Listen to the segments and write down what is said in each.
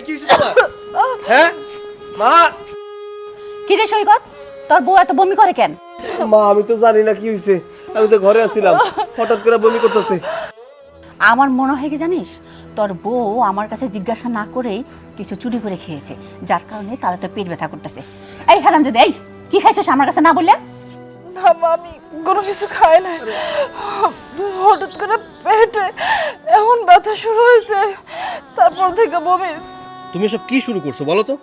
কি হইছে তোমার? হ্যাঁ মা, কি রে সৈকত, তোর বউ এত বমি করে কেন? মা আমি তো জানি না কি হইছে, আমি তো ঘরে আছিলাম, হঠাৎ করে বমি করতেছে। আমার মনে হয় কি জানিস, তোর বউ আমার কাছে জিজ্ঞাসা না করেই কিছু চুরি করে খেয়েছে, যার কারণে তার তো পেট ব্যথা করতেছে। এই হারামজাদা, এই কি খাইছিস আমার কাছে না বললে? না মা, আমি কোনো কিছু খাই না, হঠাৎ করে পেটে এখন ব্যথা শুরু হয়েছে, তারপর থেকে বমি। তুমি সব কি শুরু করছো বলো তো?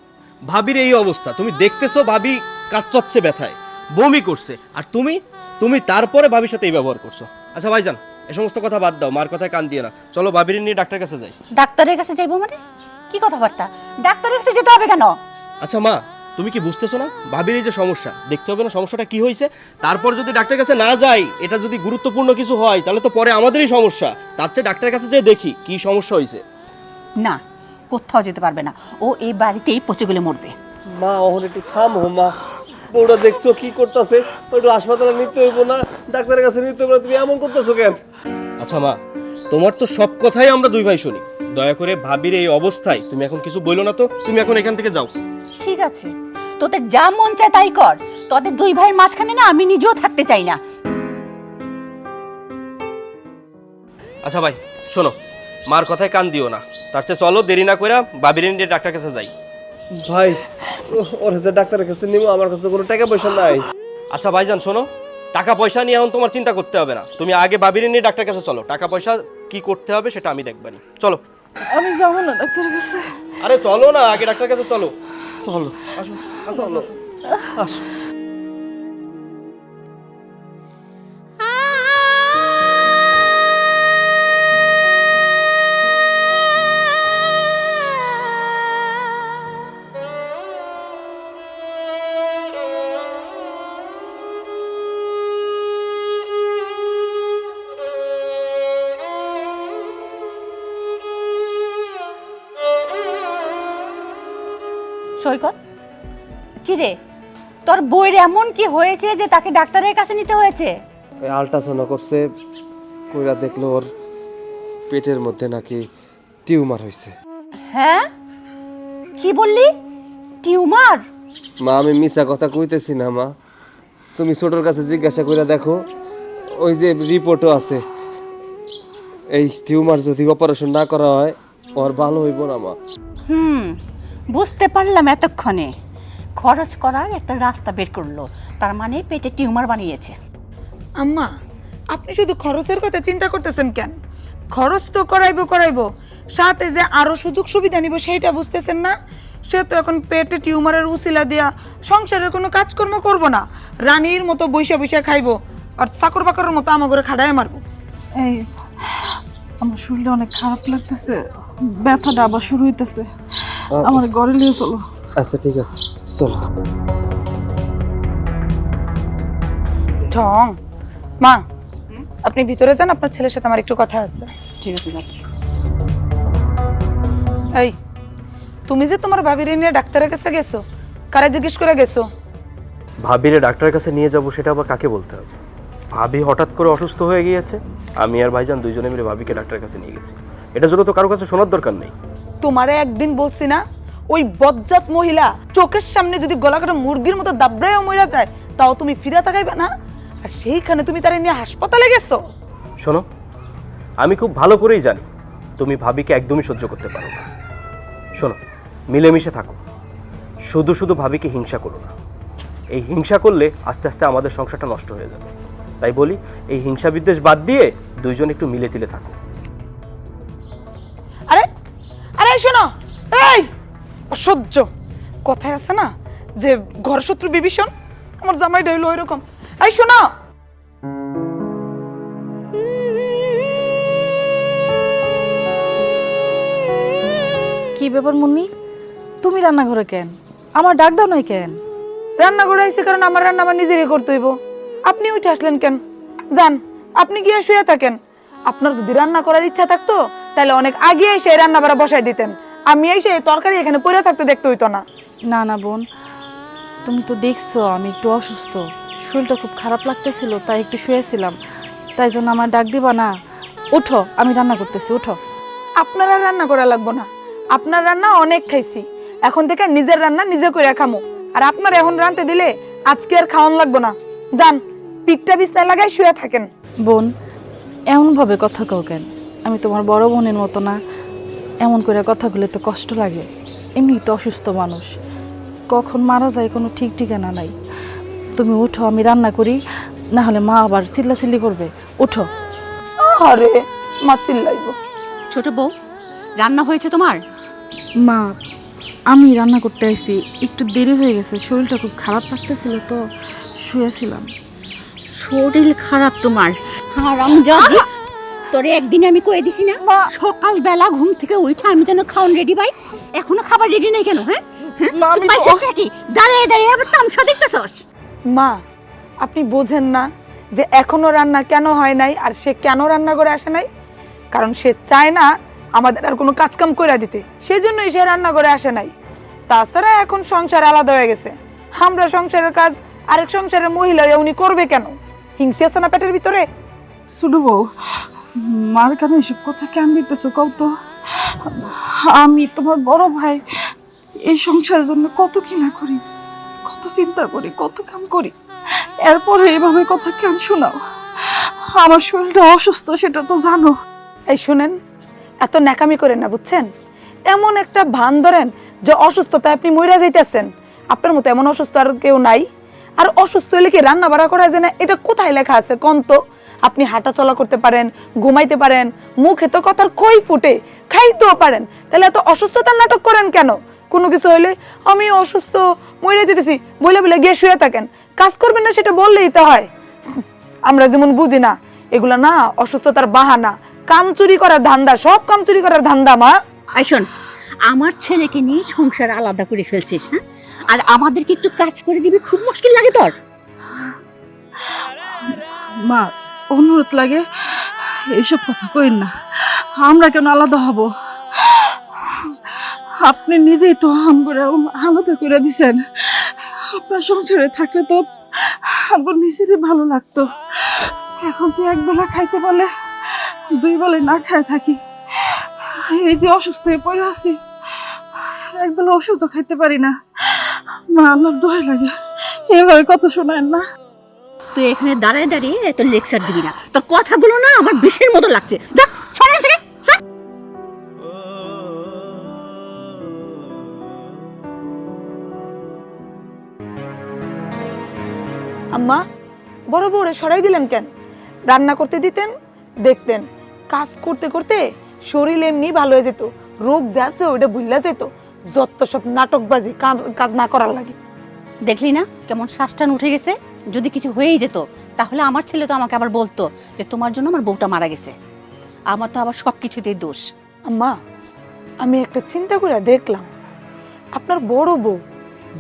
ভাবির এই অবস্থা তুমি দেখতেছো, ভাবি কাচ্চাচ্ছে ব্যথায়, বমি করছে, আর তুমি তারপরে ভাবির সাথে এই ব্যবহার করছো। আচ্ছা ভাইজান, এই সমস্ত কথা বাদ দাও, মার কথায় কান দিয়ে না, চলো ভাবির নিয়ে ডাক্তারের কাছে যাই। ডাক্তারের কাছে যাইবো মানে কি কথাবার্তা? ডাক্তারের কাছে যেতে হবে কেন? আচ্ছা মা, তুমি কি বুঝতেছো না ভাবির এই যে সমস্যা, দেখতে হবে না সমস্যাটা কি হয়েছে? তারপর যদি ডাক্তারের কাছে না যাই, এটা যদি গুরুত্বপূর্ণ কিছু হয় তাহলে তো পরে আমাদেরই সমস্যা। তার চেয়ে ডাক্তারের কাছে যেয়ে দেখি কি সমস্যা হয়েছে। না, কোথাও যেতে পারবে না, ও এই বাড়িতেই পচে গেলে মরবে। মা ওখানে একটু থামো মা, বউটা দেখছো কি করতেছে, একটু হাসপাতালে নিতে হইব না, ডাক্তারের কাছে নিতে হইব না, তুমি এমন করতেছো কেন? আচ্ছা মা, তোমার তো সব কথাই আমরা দুই ভাই শুনি, দয়া করে ভাবির এই অবস্থায় তুমি এখন কিছু বইলো না তো, তুমি এখন এখান থেকে যাও। ঠিক আছে, তোদের যা মন চায় তাই কর, তোদের দুই ভাইয়ের মাঝখানে না আমি নিজেও থাকতে চাই না। আচ্ছা ভাই শোনো, মার কথায় কান দিও না, তার চেয়ে চলো দেরি না করে ভাবির নিয়ে ডাক্তারের কাছে যাই। ভাই ওর কাছে ডাক্তারের কাছে নিবো, আমার কাছে তো কোনো টাকা পয়সা নাই। আচ্ছা ভাইজান শোনো, টাকা পয়সা নিয়ে এখন তোমার চিন্তা করতে হবে না, তুমি আগে ভাবির নিয়ে ডাক্তারের কাছে চলো, টাকা পয়সা কি করতে হবে সেটা আমি দেখবানি, চলো। আমি যাবো না ডাক্তারের কাছে। আরে চলো না, আগে ডাক্তারের কাছে চলো। চলো আসো চলো আসো। সৈকত, কি রে, তোর বউয়ের এমন কি হয়েছে যে তাকে ডাক্তারের কাছে নিতে হয়েছে? এই আল্ট্রাসাউন্ড করছে, কইরা দেখলো ওর পেটের মধ্যে নাকি টিউমার হয়েছে। হ্যাঁ, কি বললি? টিউমার? মা আমি মিছা কথা কইতেছি না মা, তুমি ছোটর কাছে জিজ্ঞাসা করে দেখো, ওই যে রিপোর্টও আছে, এই টিউমার যদি অপারেশন না করা হয় ওর ভালো হইব না মা। বুঝতে পারলাম, এতক্ষণে খরচ করার একটা রাস্তা বের করলো, তার মানে পেটে টিউমার বানিয়েছে। আম্মা, আপনি শুধু খরচের কথা চিন্তা করতেছেন কেন? খরচ তো করাইবো, সাথে যে আরো সুযোগ সুবিধা নিব সেইটা বুঝতেছেন না? সে তো এখন পেটে টিউমারের উসিলা দিয়া সংসারের কোনো কাজকর্ম করব না, রানীর মতো বৈশা বৈশা খাইবো, আর চাকর বাকরের মতো আমার ঘরে খাড়ায় মারবো। এই আমার শরীরটা অনেক খারাপ লাগতেছে, ব্যথাটা আবার শুরু হইতেছে, আমার ঘরে নিয়ে চলো। আচ্ছা ঠিক আছে চলো। ঠং মা, আপনি ভিতরে যান, আপনার ছেলের সাথে আমার একটু কথা আছে। ঠিক আছে, যাচ্ছি। এই তুমি যে তোমার ভাবিরে নিয়ে ডাক্তারের কাছে গেছো, কারে জিজ্ঞেস করে গেছো? ভাবিরে ডাক্তারের কাছে নিয়ে যাব সেটা আবার কাকে বলতে হবে? ভাবি হঠাৎ করে অসুস্থ হয়ে গিয়েছে, আমি আর ভাইজান দুইজনে মিলে ভাবিকে ডাক্তারের কাছে নিয়ে গেছি, এটার জন্য তো কারো কাছে শোনার দরকার নেই। তোমারে একদিন বলছি না, ওই বজ্জাত মহিলা চোখের সামনে যদি গলা কাটা মুরগির মতো দাবড়ায় মরে যায় তাও তুমি ফিরে তাকাইবে না, আর সেইখানে তুমি তারে নিয়ে হাসপাতালে গেছো। শোনো, আমি খুব ভালো করেই জানি তুমি ভাবিকে একদমই সহ্য করতে পারো না। শোনো, মিলেমিশে থাকো, শুধু শুধু ভাবিকে হিংসা করো না, এই হিংসা করলে আস্তে আস্তে আমাদের সংসারটা নষ্ট হয়ে যাবে। তাই বলি, এই হিংসা বিদ্বেষ বাদ দিয়ে দুইজন একটু মিলে তিলে থাকো। আরে আরে শোনো, এই অসহ্য কথায় আছে না যে ঘর শত্রু বিভীষণ, আমার জামাইটা হইলো ওইরকম। এই শোনো, কি ব্যাপার মুন্নি, তুমি রান্নাঘরে কেন? আমার ডাক দাও নাই কেন? রান্না করে আইছে কারণ আমার রান্না আমার নিজেরই করতে হইব। আপনি উঠে আসলেন কেন? যান, আপনি গিয়ে শুয়ে থাকেন। আপনার যদি রান্না করার ইচ্ছা থাকতো তাহলে অনেক আগে এসে রান্না বাড়া বসাই দিতেন, আমি এসে তরকারি এখানে পড়ে থাকতে দেখতে হইতো না। না না বোন, তুমি তো দেখছো আমি একটু অসুস্থ, শরীরটা খুব খারাপ লাগতেছিল, তাই একটু শুয়েছিলাম, তাই জন্য আমার ডাক দিবা না? উঠো, আমি রান্না করতেছি, উঠো। আপনার আর রান্না করা লাগবো না, আপনার রান্না অনেক খাইছি, এখন থেকে নিজের রান্না নিজে করে খামো। আর আপনার এখন রাঁধতে দিলে আজকে আর খাওয়ান লাগবো না। যান, পিঠটা বিছনায় লাগাই শুয়ে থাকেন। বোন, এমনভাবে কথা কও কেন? আমি তোমার বড় বোনের মতো না। এমন করে কথা বলে তো কষ্ট লাগে। এমনি তো অসুস্থ মানুষ, কখন মারা যায় কোনো ঠিক ঠিকানা নাই। তুমি উঠো, আমি রান্না করি, না হলে মা আবার চিল্লাচিল্লি করবে। উঠো। আরে মা চিল্লাইবো। ছোট বউ, রান্না হয়েছে তোমার? মা, আমি রান্না করতে আইছি, একটু দেরি হয়ে গেছে, শরীরটা খুব খারাপ লাগতেছিল তো শুয়েছিলাম। শরীর খারাপ তোমার? হারামজাদি, তোরে একদিন আমি কয়ে দিছি না সকালবেলা ঘুম থেকে উঠে আমি যেন খাওন রেডি পাই, এখনো খাবার রেডি নেই কেন? হ্যাঁ তুমি পাইছিস কি? দাঁড়িয়ে দাঁড়িয়ে আবার তামসা দেখতেছস? মা, আপনি বোঝেন না যে এখনো রান্না কেন হয় নাই আর সে কেন রান্না করে আসে নাই? কারণ সে চায় না আমাদের আর কোনো কাজ কাম করে দিতে, সেজন্যই সে রান্না করে আসে নাই। তাছাড়া এখন সংসার আলাদা হয়ে গেছে, আমরা সংসারের কাজ আরেক সংসারের মহিলা হয়ে উনি করবে কেন? হিংসে আছে না পেটের ভিতরে? শুধু বউ, মার কেন এসব কথা কেন দিতেছো কও তো? আমি তোমার বড় ভাই, এই সংসারের জন্য কত কি না করি, কত চিন্তা করি, কত কাম করি, এরপরে এইভাবে কথা কেন শোনাও? আমার শরীরটা অসুস্থ, সেটা তো জানো। এই শুনেন, এত ন্যাকামি করেন না, বুঝছেন? এমন একটা ভান ধরেন যে অসুস্থতায় আপনি মইরা যাইতেছেন। আপনার মতো এমন অসুস্থ আর কেউ নাই। আর অসুস্থ হলে কি রান্না বাড়া করা যায় না? এটা কোথায় লেখা আছে কোন তো? আপনি হাঁটা চলা করতে পারেন, ঘুমাইতে পারেন, মুখে তো কথার খই ফুটে, খাইতেও পারেন, তাহলে এত অসুস্থতার নাটক করেন কেন? কোনো কিছু হইলে আমি অসুস্থ, মইরা যেতেছি বলে বলে গিয়ে শুয়ে থাকেন। কাজ করবেন না সেটা বললেই তো হয়। আমরা যেমন বুঝি না, এগুলা না অসুস্থতার বাহানা, কাম চুরি করার ধান্দা, সব কাম চুরি করার ধান্দা। মা আই শোন, আমার ছেলেকে নিয়ে সংসার আলাদা করে ফেলছিস, হ্যাঁ? আর আমাদেরকে একটু কাজ করে দিবি, খুব মুশকিল লাগে তোর? মা, অনুরোধ লাগে, এইসব কথা কইন না। আমরা কেন আলাদা হব? আপনি নিজেই তো আমরা আলাদা করে দিছেন। আপনার সংসারে থাকলে তো আমার নিজেরই ভালো লাগতো। এখন তো একবেলা খাইতে পারলে দুই বেলা না খায় থাকি। এই যে অসুস্থ হয়ে পড়ে আছি, একবেলা ওষুধ খাইতে পারি না। মা, আল্লাহর দোহাই লাগে, এভাবে কথা শোনায় না। তুই এখানে দাঁড়ায় দাঁড়িয়ে এত লেকচার দিবি না, তোর কথাগুলো না আমার বিষের মতো লাগছে। যা সরেন থেকে, সর। আম্মা, বড় বড় সরাই দিলেন কেন? রান্না করতে দিতেন, দেখতেন কাজ করতে করতে শরীর এমনি ভালো হয়ে যেত, রোগ যা আছে ওইটা ভুললা যেত। যত সব নাটকবাজি, কাজ না করার লাগে। দেখলি না কেমন শ্বাসটান উঠে গেছে? যদি কিছু হয়েই যেত তাহলে আমার ছেলে তো আমাকে আবার বলতো যে তোমার জন্য আমার বউটা মারা গেছে। আমার তো আবার সব কিছুতেই দোষ। আম্মা, আমি একটা চিন্তা করে দেখলাম, আপনার বড় বউ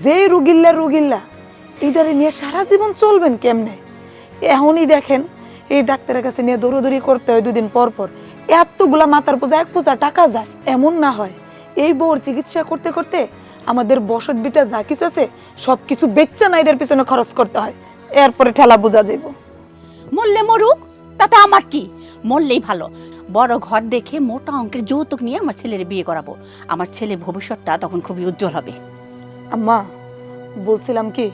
যে রুগিল্লা এইটারে নিয়ে সারা জীবন চলবেন কেমনে? এখনই দেখেন এই ডাক্তারের কাছে নিয়ে দৌড়দৌড়ি করতে হয় দুদিন পর পর, এতগুলা মাথার বোঝা 1,000 টাকা যায়। এমন না হয় এই বউর চিকিৎসা করতে করতে আমাদের বসত বিটা যা কিছু আছে সব কিছু বেচা না এটার পিছনে খরচ করতে হয়, এরপরে ঠেলা বোঝা যাইব। মরলে মরুক, তাতে আমার কি? মরলেই ভালো। বড় ঘর দেখে মোটা অঙ্কের যৌতুক নিয়ে আমার ছেলের বিয়ে করাবো। আমার ছেলের ভবিষ্যৎটা তখন খুবই উজ্জ্বল হবে। আম্মা, বলছিলাম কি,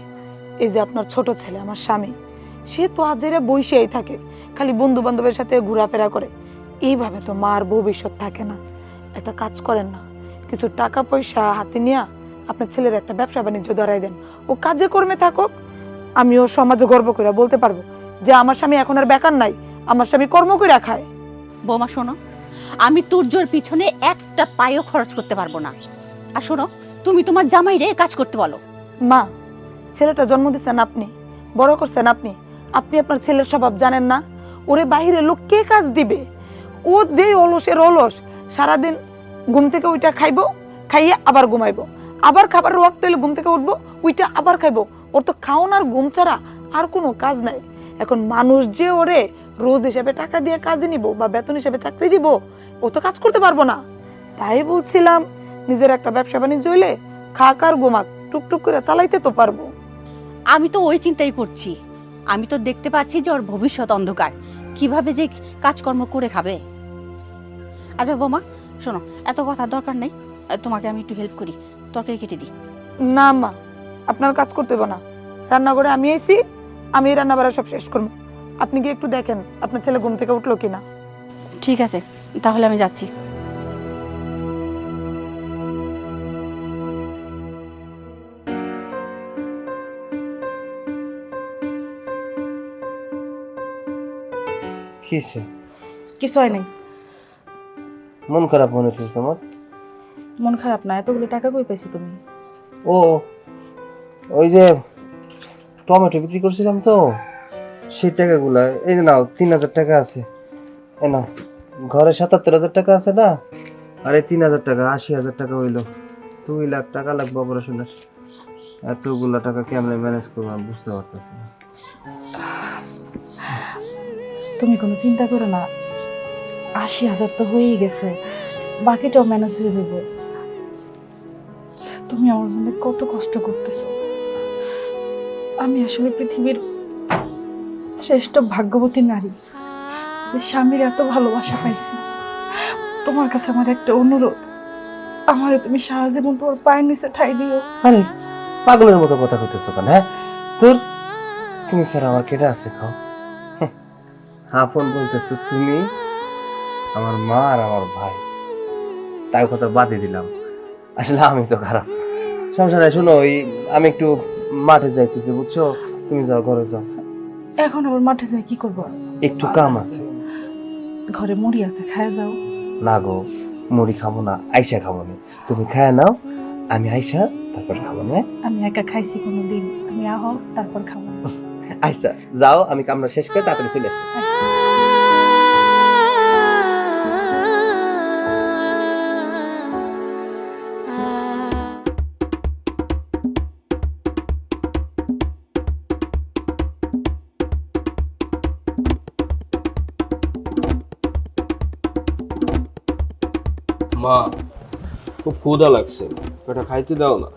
এই যে আপনার ছোট ছেলে আমার স্বামী, সে তো আজেরা বইসেই থাকে, খালি বন্ধু বান্ধবের সাথে ঘোরাফেরা করে। এইভাবে তো মার ভবিষ্যৎ থাকে না। একটা কাজ করেন না, কিছু টাকা পয়সা হাতে নিয়ে আপনার ছেলের একটা ব্যবসা বাণিজ্য ধরাই দেন, ও কাজে কর্মে থাকুক। আমিও সমাজে গর্ব করে বলতে পারবো যে আমার স্বামী এখন আর বেকার নাই, আমার স্বামী কর্ম করে খায়। বৌমা শোনো, আমি তুর্যর পিছনে একটা পায়ও খরচ করতে পারবো না। আর শোনো, তুমি তোমার জামাইরে কাজ করতে বলো। মা, ছেলেটা জন্ম দিচ্ছেন আপনি, বড় করছেন আপনি, আপনি আপনার ছেলের স্বভাব জানেন না? ওরে বাইরে লোক কে কাজ দিবে? ও যে অলসের অলস, সারাদিন ঘুম থেকে ওইটা খাইবো, খাইয়ে আবার ঘুমাইবো, আবার খাবার ওয়াক্ত হইলে ঘুম থেকে উঠবো, ওইটা আবার খাইবো। ওর তো খাওন আর ঘুম ছাড়া আর কোনো কাজ নাই। এখন মানুষ যে ওরে রোজ হিসেবে টাকা দিয়ে কাজে নিব বা বেতন হিসেবে চাকরি দিব, ও তো কাজ করতে পারবো না। তাই বলছিলাম নিজের একটা ব্যবসা বাণিজ্য হইলে খাক আর ঘুমাক টুকটুক করে চালাইতে তো পারবো। আমি তো ওই চিন্তাই করছি। আমি তো দেখতে পাচ্ছি যে ওর ভবিষ্যৎ অন্ধকার, কিভাবে যে কাজকর্ম করে খাবে। আচ্ছা বৌমা শোনো, এত কথা দরকার নেই, তোমাকে আমি একটু হেল্প করি, তরকারি কেটে দিই। না মা, আপনার কাজ করতে হবে না। রান্নাঘরে আমি আইছি, আমি রান্না বাড়া সব শেষ করবো। আপনি কি একটু দেখেন আপনার ছেলে ঘুম থেকে উঠলো কিনা। ঠিক আছে, তাহলে আমি যাচ্ছি। কিসে কিছু হয় নাই। মন খারাপ মনে হচ্ছে তোমার? মন খারাপ না, এতগুলো টাকা কই পাইছো তুমি? ও ওই যে টমেটো বিক্রি করছিলাম তো, সেই টাকাগুলা এই যে নাও, 3,000 টাকা আছে। এ নাও, ঘরে 77,000 টাকা আছে না, আর এই 3,000 টাকা 80,000 টাকা হইলো। 2 লাখ টাকা লাগবে অপারেশনের। এতগুলা টাকা কেমনে ম্যানেজ করবো আমি বুঝতে পারতেছি না। তুমি কোনো চিন্তা করো না, 80,000 তো হয়েই গেছে, বাকিটাও ম্যানেজ হয়ে যাবে। তুমি আমার মনে কত কষ্ট করতেছো। আমি আসলে পৃথিবীর শ্রেষ্ঠ ভাগ্যবতী নারী, যে স্বামীর এত ভালোবাসা পাইছি। তোমার কাছে আমার একটা অনুরোধ, আমারে তুমি সারা জীবন তোমার পায়ের নিচে ঠাই দিও। আরে পাগলের মতো কথা কইতেছো কেন? হ্যাঁ তোর, তুমি স্যার আমার কেটে আছে খাও। আপন বলতে তো তুমি আমার মা আর আমার ভাই, তাই কথা বাদই দিলাম। আসলে আমি তো খারাপ, সমস্যা নাই। শোনো, ওই আমি একটু মাঠে যাইতেছি, বুঝছো? তুমি যাও, ঘরে যাও। এখন আবার মাঠে যাই কি করবো? একটু কাম আছে। ঘরে মুড়ি আছে, খায় যাও। না গো, মুড়ি খাবো না, আইসা খাবো না। তুমি খায় নাও, আমি আইসা তারপর খাবো না। আমি একা খাইছি কোনোদিন, তুমি আহো তারপর খাবো। আইসা যাও, আমি কামটা শেষ করে তাড়াতাড়ি চলে আসছি। আচ্ছা। মা, খুব ক্ষুধা লাগছে, এটা খাইতে দাও না।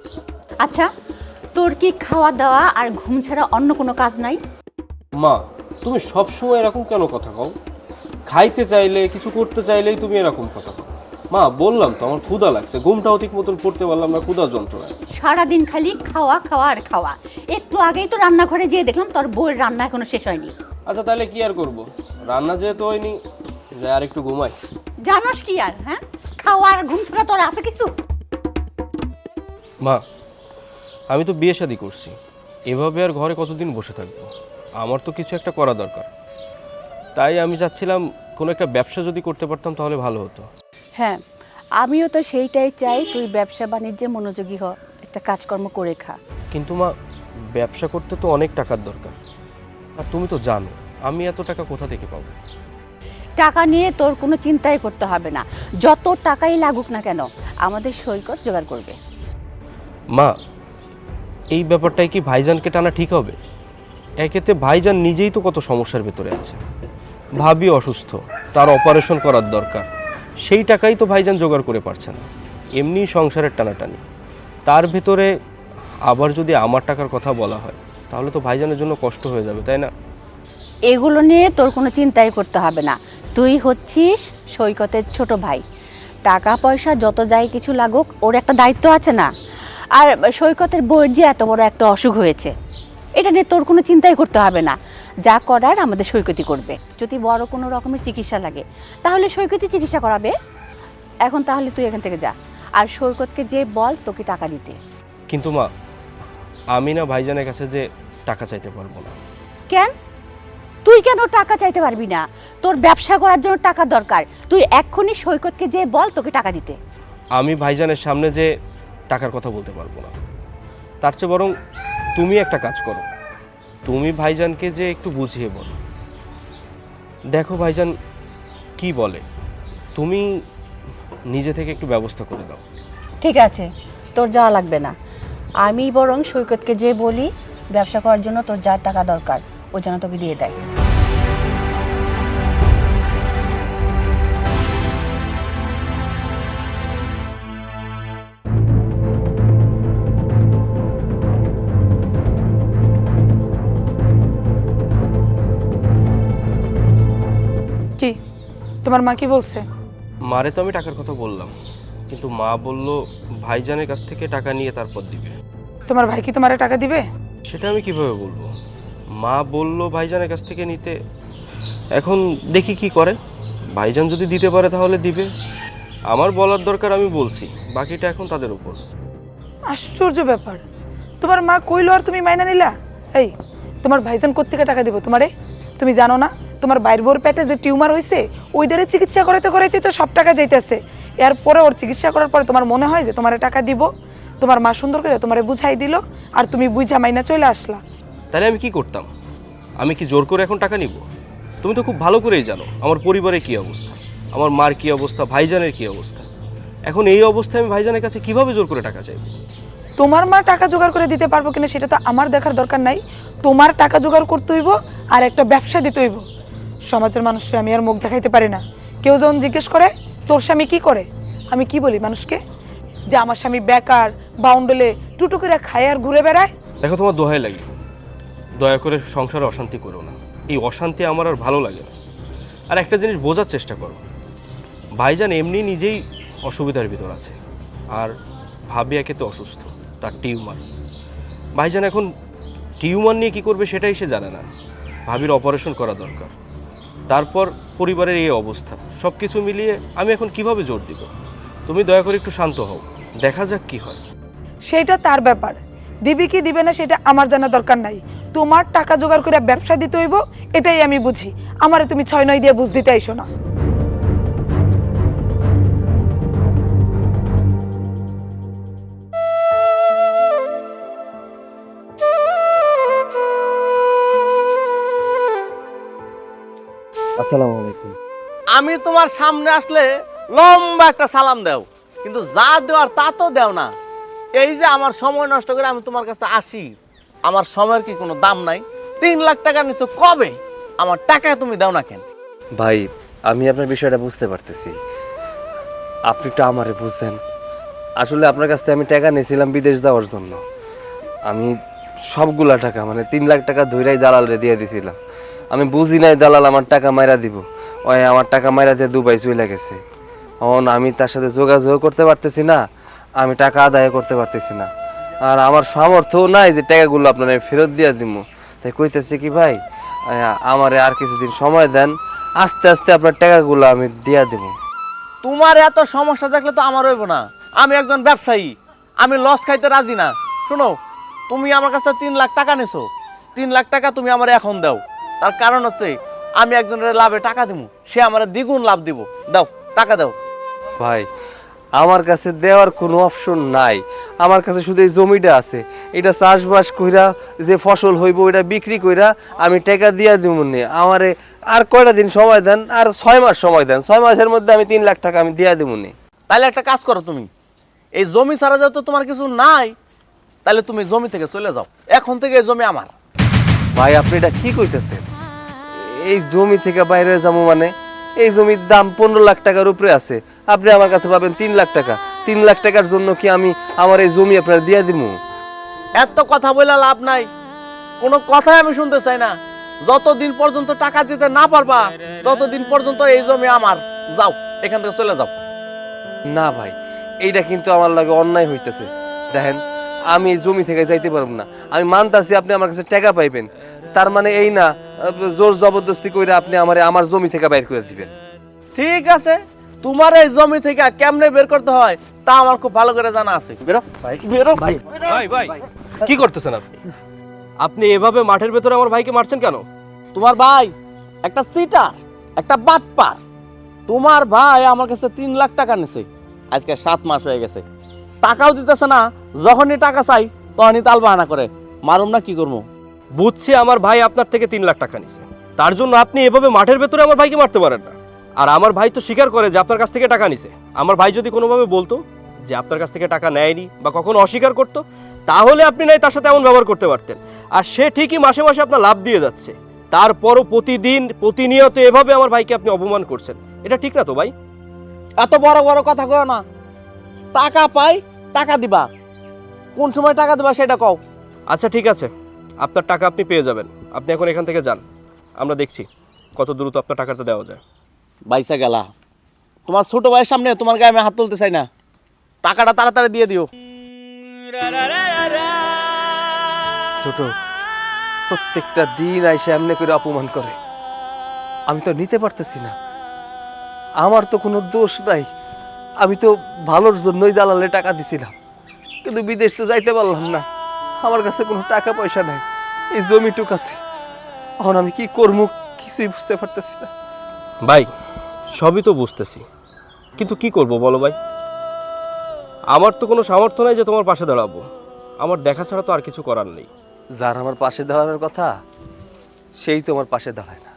আচ্ছা, তোর কি খাওয়া দাওয়া আর ঘুম ছাড়া অন্য কোনো কাজ নাই? মা, তুমি সব সময় এরকম কেন কথা কও? খাইতে চাইলে, কিছু করতে চাইলেই তুমি এরকম কথা কও। মা, বললাম তো আমার ক্ষুধা লাগছে, ঘুমটাও ঠিক মতন পড়তে পারলাম না ক্ষুধা যন্ত্রণায়। সারাদিন খালি খাওয়া খাওয়া আর খাওয়া। একটু আগেই তো রান্নাঘরে যেয়ে দেখলাম তোর বউয়ের রান্না এখনো শেষ হয়নি। আচ্ছা তাহলে কি আর করব, রান্না যেহেতু হয়নি, যাই আর একটু ঘুমাই। জানোস কি আর, হ্যাঁ, খাওয়া আর ঘুম ছাড়া তোর আছে কিছু? মা, আমি তো বিয়ে শাদী করছি, এভাবে আর ঘরে কতদিন বসে থাকবো? আমার তো কিছু একটা করা দরকার। তাই আমি চাচ্ছিলাম কোনো একটা ব্যবসা যদি করতে পারতাম তাহলে ভালো হতো। হ্যাঁ, আমিও তো সেইটাই চাই, তুই ব্যবসা বাণিজ্যে মনোযোগী হ, একটা কাজকর্ম করে খা। কিন্তু মা, ব্যবসা করতে তো অনেক টাকার দরকার, আর তুমি তো জানো আমি এত টাকা কোথা থেকে পাবো? টাকা নিয়ে তোর কোনো চিন্তাই করতে হবে না, যত টাকাই লাগুক না কেন আমাদের সৈকত জোগাড় করবে। মা, এই ব্যাপারটাই কি ভাইজানকে টানা ঠিক হবে? একেতে ভাইজান নিজেই তো কত সমস্যার ভেতরে আছে, ভাবি অসুস্থ, তার অপারেশন করার দরকার, সেই টাকাই তো ভাইজান জোগাড় করে পারছে না। এমনি সংসারের টানাটানি, তার ভেতরে আবার যদি আমার টাকার কথা বলা হয় তাহলে তো ভাইজানের জন্য কষ্ট হয়ে যাবে, তাই না? এগুলো নিয়ে তোর কোনো চিন্তাই করতে হবে না, তুই হচ্ছিস সৈকতের ছোট ভাই। টাকা পয়সা যত যাই কিছু লাগুক, ওর একটা দায়িত্ব আছে না? আর সৈকতের বউয়ের যে এত বড় একটা অসুখ হয়েছে, এটা নিয়ে তোর কোনো চিন্তাই করতে হবে না। যা করার আমাদের সৈকতই করবে। যদি বড় কোনো রকমের চিকিৎসা লাগে তাহলে সৈকতই চিকিৎসা করাবে। এখন তাহলে তুই এখান থেকে যা, আর সৈকতকে যে বল তোকে টাকা দিতে। কিন্তু মা, আমি না ভাইজানের কাছে যে টাকা চাইতে পারবো না। কেন? তুই কেন টাকা চাইতে পারবি না? তোর ব্যবসা করার জন্য টাকা দরকার, তুই এক্ষুনি সৈকতকে যে বল তোকে টাকা দিতে। আমি ভাইজানের সামনে যে টাকার কথা বলতে পারবো না, তার চেয়ে বরং তুমি একটা কাজ করো, তুমি ভাইজানকে যে একটু বুঝিয়ে বলো, দেখো ভাইজান কি বলে, তুমি নিজে থেকে একটু ব্যবস্থা করে দাও। ঠিক আছে, তোর যাওয়া লাগবে না, আমি বরং সৈকতকে যে বলি ব্যবসা করার জন্য তোর যা টাকা দরকার ও যেন তোকে দিয়ে দেয়। কি তোমার মা কি বলছে? মারে তো আমি টাকার কথা বললাম, কিন্তু মা বলল ভাইজানের কাছ থেকে টাকা নিয়ে তারপর দিবে। তোমার ভাই কি তোমারে টাকা দিবে? সেটা আমি কিভাবে বলবো? মা বলল ভাইজানের কাছ থেকে নিতে, এখন দেখি কি করে। ভাইজান যদি দিতে পারে তাহলে দিবে, আমার বলার দরকার আমি বলছি, বাকিটা এখন তাদের উপর। আশ্চর্য ব্যাপার, তোমার মা কইলো আর তুমি মাইনা নিলা? এই তোমার ভাইজান কোত্থেকে টাকা দিব তোমারে? তুমি জানো না তোমার বাইর বোর পেটে যে টিউমার হয়েছে ওইটারে চিকিৎসা করাইতে করাইতে তো সব টাকা যাইতেছে। এরপরে ওর চিকিৎসা করার পরে তোমার মনে হয় যে তোমারে টাকা দিব? তোমার মা সুন্দর করে তোমারে বুঝাই দিল আর তুমি বুঝা মাইনা চলে আসলা। তাহলে আমি কি করতাম? আমি কি জোর করে এখন টাকা নিব? তুমি তো খুব ভালো করেই জানো আমার পরিবারের কি অবস্থা, আমার মার কি অবস্থা, ভাইজানের কি অবস্থা। এখন এই অবস্থায় আমি ভাইজানের কাছে কিভাবে জোর করে টাকা চাইবো? তোমার মা টাকা জোগাড় করে দিতে পারবো কিনা সেটা তো আমার দেখার দরকার নাই। তোমার টাকা জোগাড় করতে হইব আর একটা ব্যবসা দিতে হইব। সমাজের মানুষকে আমি আর মুখ দেখাইতে পারি না। কেউ যখন জিজ্ঞেস করে তোর স্বামী কি করে, আমি কি বলি মানুষকে? যে আমার স্বামী বেকার, বাউন্ডলে টুটু করে খায় আর ঘুরে বেড়ায়। দেখো তোমার দোহাই লাগে, দয়া করে সংসারে অশান্তি করো না। এই অশান্তি আমার আর ভালো লাগে না। আর একটা জিনিস বোঝার চেষ্টা করো, ভাইজান এমনি নিজেই অসুবিধার ভিতর আছে, আর ভাবি একে তো অসুস্থ, তার টিউমার। ভাইজান এখন টিউমার নিয়ে কী করবে সেটাই সে জানে না। ভাবির অপারেশন করা দরকার, তারপর পরিবারের এই অবস্থা, সব কিছু মিলিয়ে আমি এখন কিভাবে জোর দিব? তুমি দয়া করে একটু শান্ত হও, দেখা যাক কি হয়। সেইটা তার ব্যাপার, দিবি কি দিবে না সেটা আমার জানা দরকার নাই। তোমার টাকা জোগাড় করে ব্যবসা দিতে হইব, এটাই আমি বুঝি। আমারে তুমি 6-9 দিয়ে বুঝ দিতে আইসো না। আসসালামু আলাইকুম। আমি তোমার সামনে আসলে লম্বা একটা সালাম দাও, কিন্তু যা দেওয়ার তা তো দেও না। এই যে আমার সময় নষ্ট করে আমি তোমার কাছে আসি, আমার সময়ের কি কোনো দাম নাই? 3 লাখ টাকা নিচ্ছ কবে? আমার টাকা তুমি দাও না কেন? ভাই, আমি আপনার বিষয়টা বুঝতে পারতেছি, আপনি একটু আমারে বুঝেন। আসলে আপনার কাছ থেকে আমি টাকা নিয়েছিলাম বিদেশ যাওয়ার জন্য। আমি সবগুলা টাকা মানে 3 লাখ টাকা ধইরাই দালালরে দিয়ে দিছিলাম। আমি বুঝি নাই দালাল আমার টাকা মাইরা দিব। ওই আমার টাকা মাইরা দিয়ে দুবাই চলে গেছে। এখন আমি তার সাথে যোগাযোগ করতে পারতেছি না, আমি টাকা আদায় করতে পারতেছি না, আর আমার সামর্থ্য নাই যে টাকাগুলো আপনার ফেরত দিয়ে দিব। তাই কইতেছি কি ভাই, আমারে আর কিছুদিন সময় দেন, আস্তে আস্তে আপনার টাকাগুলো আমি দিয়া দেব। তোমার এত সমস্যা দেখলে তো আমার হইব না। আমি একজন ব্যবসায়ী, আমি লস খাইতে রাজি না। শোনো, তুমি আমার কাছে 3 লাখ টাকা নিছো, 3 লাখ টাকা তুমি আমার এখন দাও। তার কারণ হচ্ছে আমি একজনের লাভে টাকা দিব, সে আমার দ্বিগুণ লাভ দিব। দাও, টাকা দাও। ভাই, আমার কাছে দেওয়ার কোনো অপশন নাই। আমার কাছে শুধু এই জমিটা আছে, এটা চাষবাস কইরা যে ফসল হইব ওইটা বিক্রি কইরা আমি টাকা দিয়া দিব নি। আমারে আর কয়টা দিন সময় দেন, আর 6 মাস সময় দেন। 6 মাসের মধ্যে আমি 3 লাখ টাকা আমি দিয়া দিব নি। তাহলে একটা কাজ করো, তুমি এই জমি ছাড়া যেহেতু তোমার কিছু নাই, তাহলে তুমি জমি থেকে চলে যাও। এখন থেকে এই জমি আমার। ভাই, আপনি এটা কি কইতেছেন? এই জমি থেকে বাইরে যাবো মানে? এই জমির দাম 15 লাখ টাকার উপরে আছে, আপনি আমার কাছে পাবেন 3 লাখ টাকা। 3 লাখ টাকার জন্য কি আমি আমার এই জমি আপনার দিয়া দিব? এত কথা বলে লাভ নাই, কোনো কথাই আমি শুনতে চাই না। যতদিন পর্যন্ত টাকা দিতে না পারবা ততদিন পর্যন্ত এই জমি আমার। যাও, এখান থেকে চলে যাও। না ভাই, এইটা কিন্তু আমার লাগে অন্যায় হইতেছে। দেখেন, আমি এই জমি থেকে যাইতে পারব না। আমি মানতাছি আপনি আমার কাছে টাকা পাইবেন, তার মানে এই না জোর জবরদস্তি করে আপনি আমার জমি থেকে বাইর করে দিবেন। ঠিক আছে, তোমার এই জমি থেকে কেমনে বের করতে হয় তা আমার খুব ভালো করে জানা আছে। বেরো বেরো ভাই ভাই, কি করতেছেন আপনি? আপনি এভাবে মাঠের ভেতরে আমার ভাইকে মারছেন কেন? তোমার ভাই একটা চিটার, একটা বাটপার। তোমার ভাই আমার কাছে 3 লাখ টাকা নিছে, আজকে 7 মাস হয়ে গেছে, টাকাও দিতেছে না। যখনই টাকা চাই তখনই তাল বাহানা করে। মারুম না, কি করবো? বুঝছি আমার ভাই আপনার থেকে 3 লাখ টাকা নিছে, তার জন্য আপনি এভাবে মাঠের ভেতরে আমার ভাইকে মারতে পারেন না। আর আমার ভাই তো স্বীকার করে যে আপনার কাছ থেকে টাকা নিছে। আমার ভাই যদি কোনোভাবে বলতো যে আপনার কাছ থেকে টাকা নেয়নি বা কখনো অস্বীকার করতো, তাহলে আপনি নাই তার সাথে এমন ব্যবহার করতে পারতেন। আর সে ঠিকই মাসে মাসে আপনার লাভ দিয়ে যাচ্ছে, তারপরও প্রতিদিন প্রতিনিয়ত এভাবে আমার ভাইকে আপনি অপমান করছেন। এটা ঠিক না তো ভাই? এত বড় বড় কথা কও না। টাকা পাই, টাকা দিবা। কোন সময় টাকা দিবা সেটা কও। আচ্ছা ঠিক আছে, আপনার টাকা আপনি পেয়ে যাবেন। আপনি এখন এখান থেকে যান, আমরা দেখছি কত দ্রুত আপনার টাকাটা দেওয়া যায়। বাইসা গেলা। তোমার ছোট ভাইয়ের সামনে তোমার গায়ে আমি হাত তুলতে চাই না। টাকাটা তাড়াতাড়ি দিয়ে দিও। ছোট প্রত্যেকটা দিন আইসে এমনি করে অপমান করে, আমি তো নিতে পারতেছি না। আমার তো কোনো দোষ নাই, আমি তো ভালোর জন্যই দালালে টাকা দিছিলাম, কিন্তু বিদেশ তো যাইতে পারলাম না। আমার কাছে কোনো টাকা পয়সা নাই, এই জমিটুক আছে। এখন আমি কি করবো কিছুই বুঝতে পারতেছি না। ভাই সবই তো বুঝতেছি, কিন্তু কি করব বলো ভাই? আমার তো কোনো সামর্থ্য নাই যে তোমার পাশে দাঁড়াবো, আমার দেখা ছাড়া তো আর কিছু করার নেই। যার আমার পাশে দাঁড়ানোর কথা সেই তো আমার পাশে দাঁড়ায় না,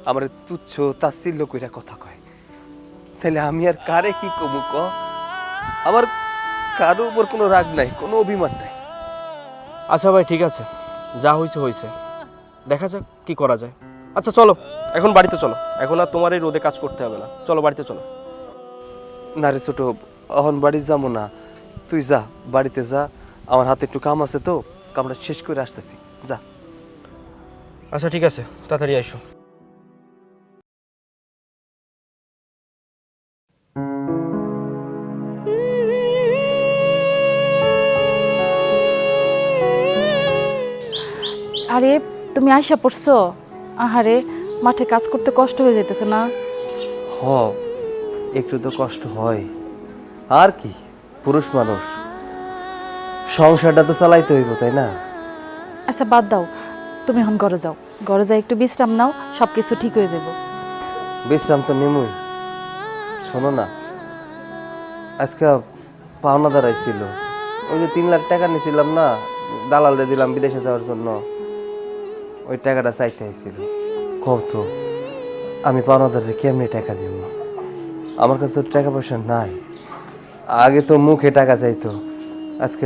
আমার তুচ্ছ তাচ্ছিল্য কইরা কথা কয়। তাহলে আমি আর কারে কি কমু ক? আমার কারো উপর কোনো রাগ নাই, কোনো অভিমান নাই। আচ্ছা ভাই ঠিক আছে, যা হয়েছে হয়েছে, দেখা যাক কি করা যায়। আচ্ছা চলো এখন বাড়িতে চলো, এখন আর তোমার এই রোদে কাজ করতে হবে না, চলো বাড়িতে চলো। না রে ছোট, এখন বাড়ি যাবো না, তুই যা বাড়িতে যা, আমার হাতে একটু কাম আছে তো, কামটা শেষ করে আসতেছি, যা। আচ্ছা ঠিক আছে, তাড়াতাড়ি আইসো। আরে তুমি আইসা পড়ছো? আহারে মাঠে কাজ করতে কষ্ট হয়ে যাইতেছে না? হ, একটু তো কষ্ট হয়, আর কি, পুরুষ মানুষ, সংসারটা তো চালাইতে হইব, তাই না? আচ্ছা বাদ দাও, তুমি এখন ঘরে যাও, ঘরে যাই একটু বিশ্রাম নাও, সব কিছু ঠিক হয়ে যাব। বিশ্রাম তো নেমুই। শোনো না, আজকে পাওনাদার আইছিল, ওই যে 3 লাখ টাকা নিয়েছিলাম না, দালালে দিলাম বিদেশে যাওয়ার জন্য, ওই টাকাটা চাইতে আইছিল। কত আমি পাওনাদারে কেমনি টাকা দিব? আমার কাছে তো টাকা পয়সা নাই। আগে তো মুখে টাকা চাইতো, আজকে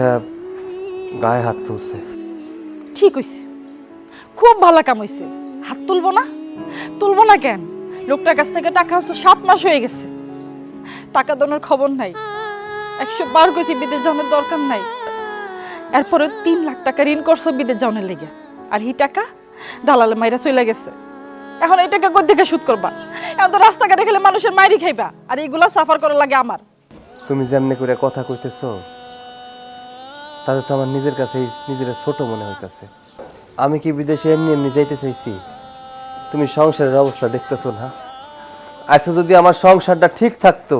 গায়ে হাত তুলছে। ঠিক হইছে, খুব ভালো কাম হইছে। হাত তুলবো না? তুলবো না কেন? লোকটার কাছ থেকে টাকা 7 মাস হয়ে গেছে, টাকা দেওয়ার খবর নাই। 100 বার কইছি বিদেশ যাওয়ার দরকার নাই, এরপরে 3 লাখ টাকা ঋণ করছো বিদেশ যাওয়ার লেগে, আর এই টাকা দালালে মাইরা চলে গেছে। এখন এই টাকা কোথা থেকে সুদ করবা? এখন তো রাস্তাঘাটে গেলে মানুষের মাইরি খাইবা, আর এইগুলা সাফার করা লাগে আমার। তুমি যেমনি করে কথা কইতেছো, তাতে তো আমার নিজের কাছেই নিজের ছোট মনে হইতেছে। আমি কি বিদেশে এমনি এমনি যাইতে চাইছি? তুমি সংসারের অবস্থা দেখতেছো না? আচ্ছা যদি আমার সংসারটা ঠিক থাকতো,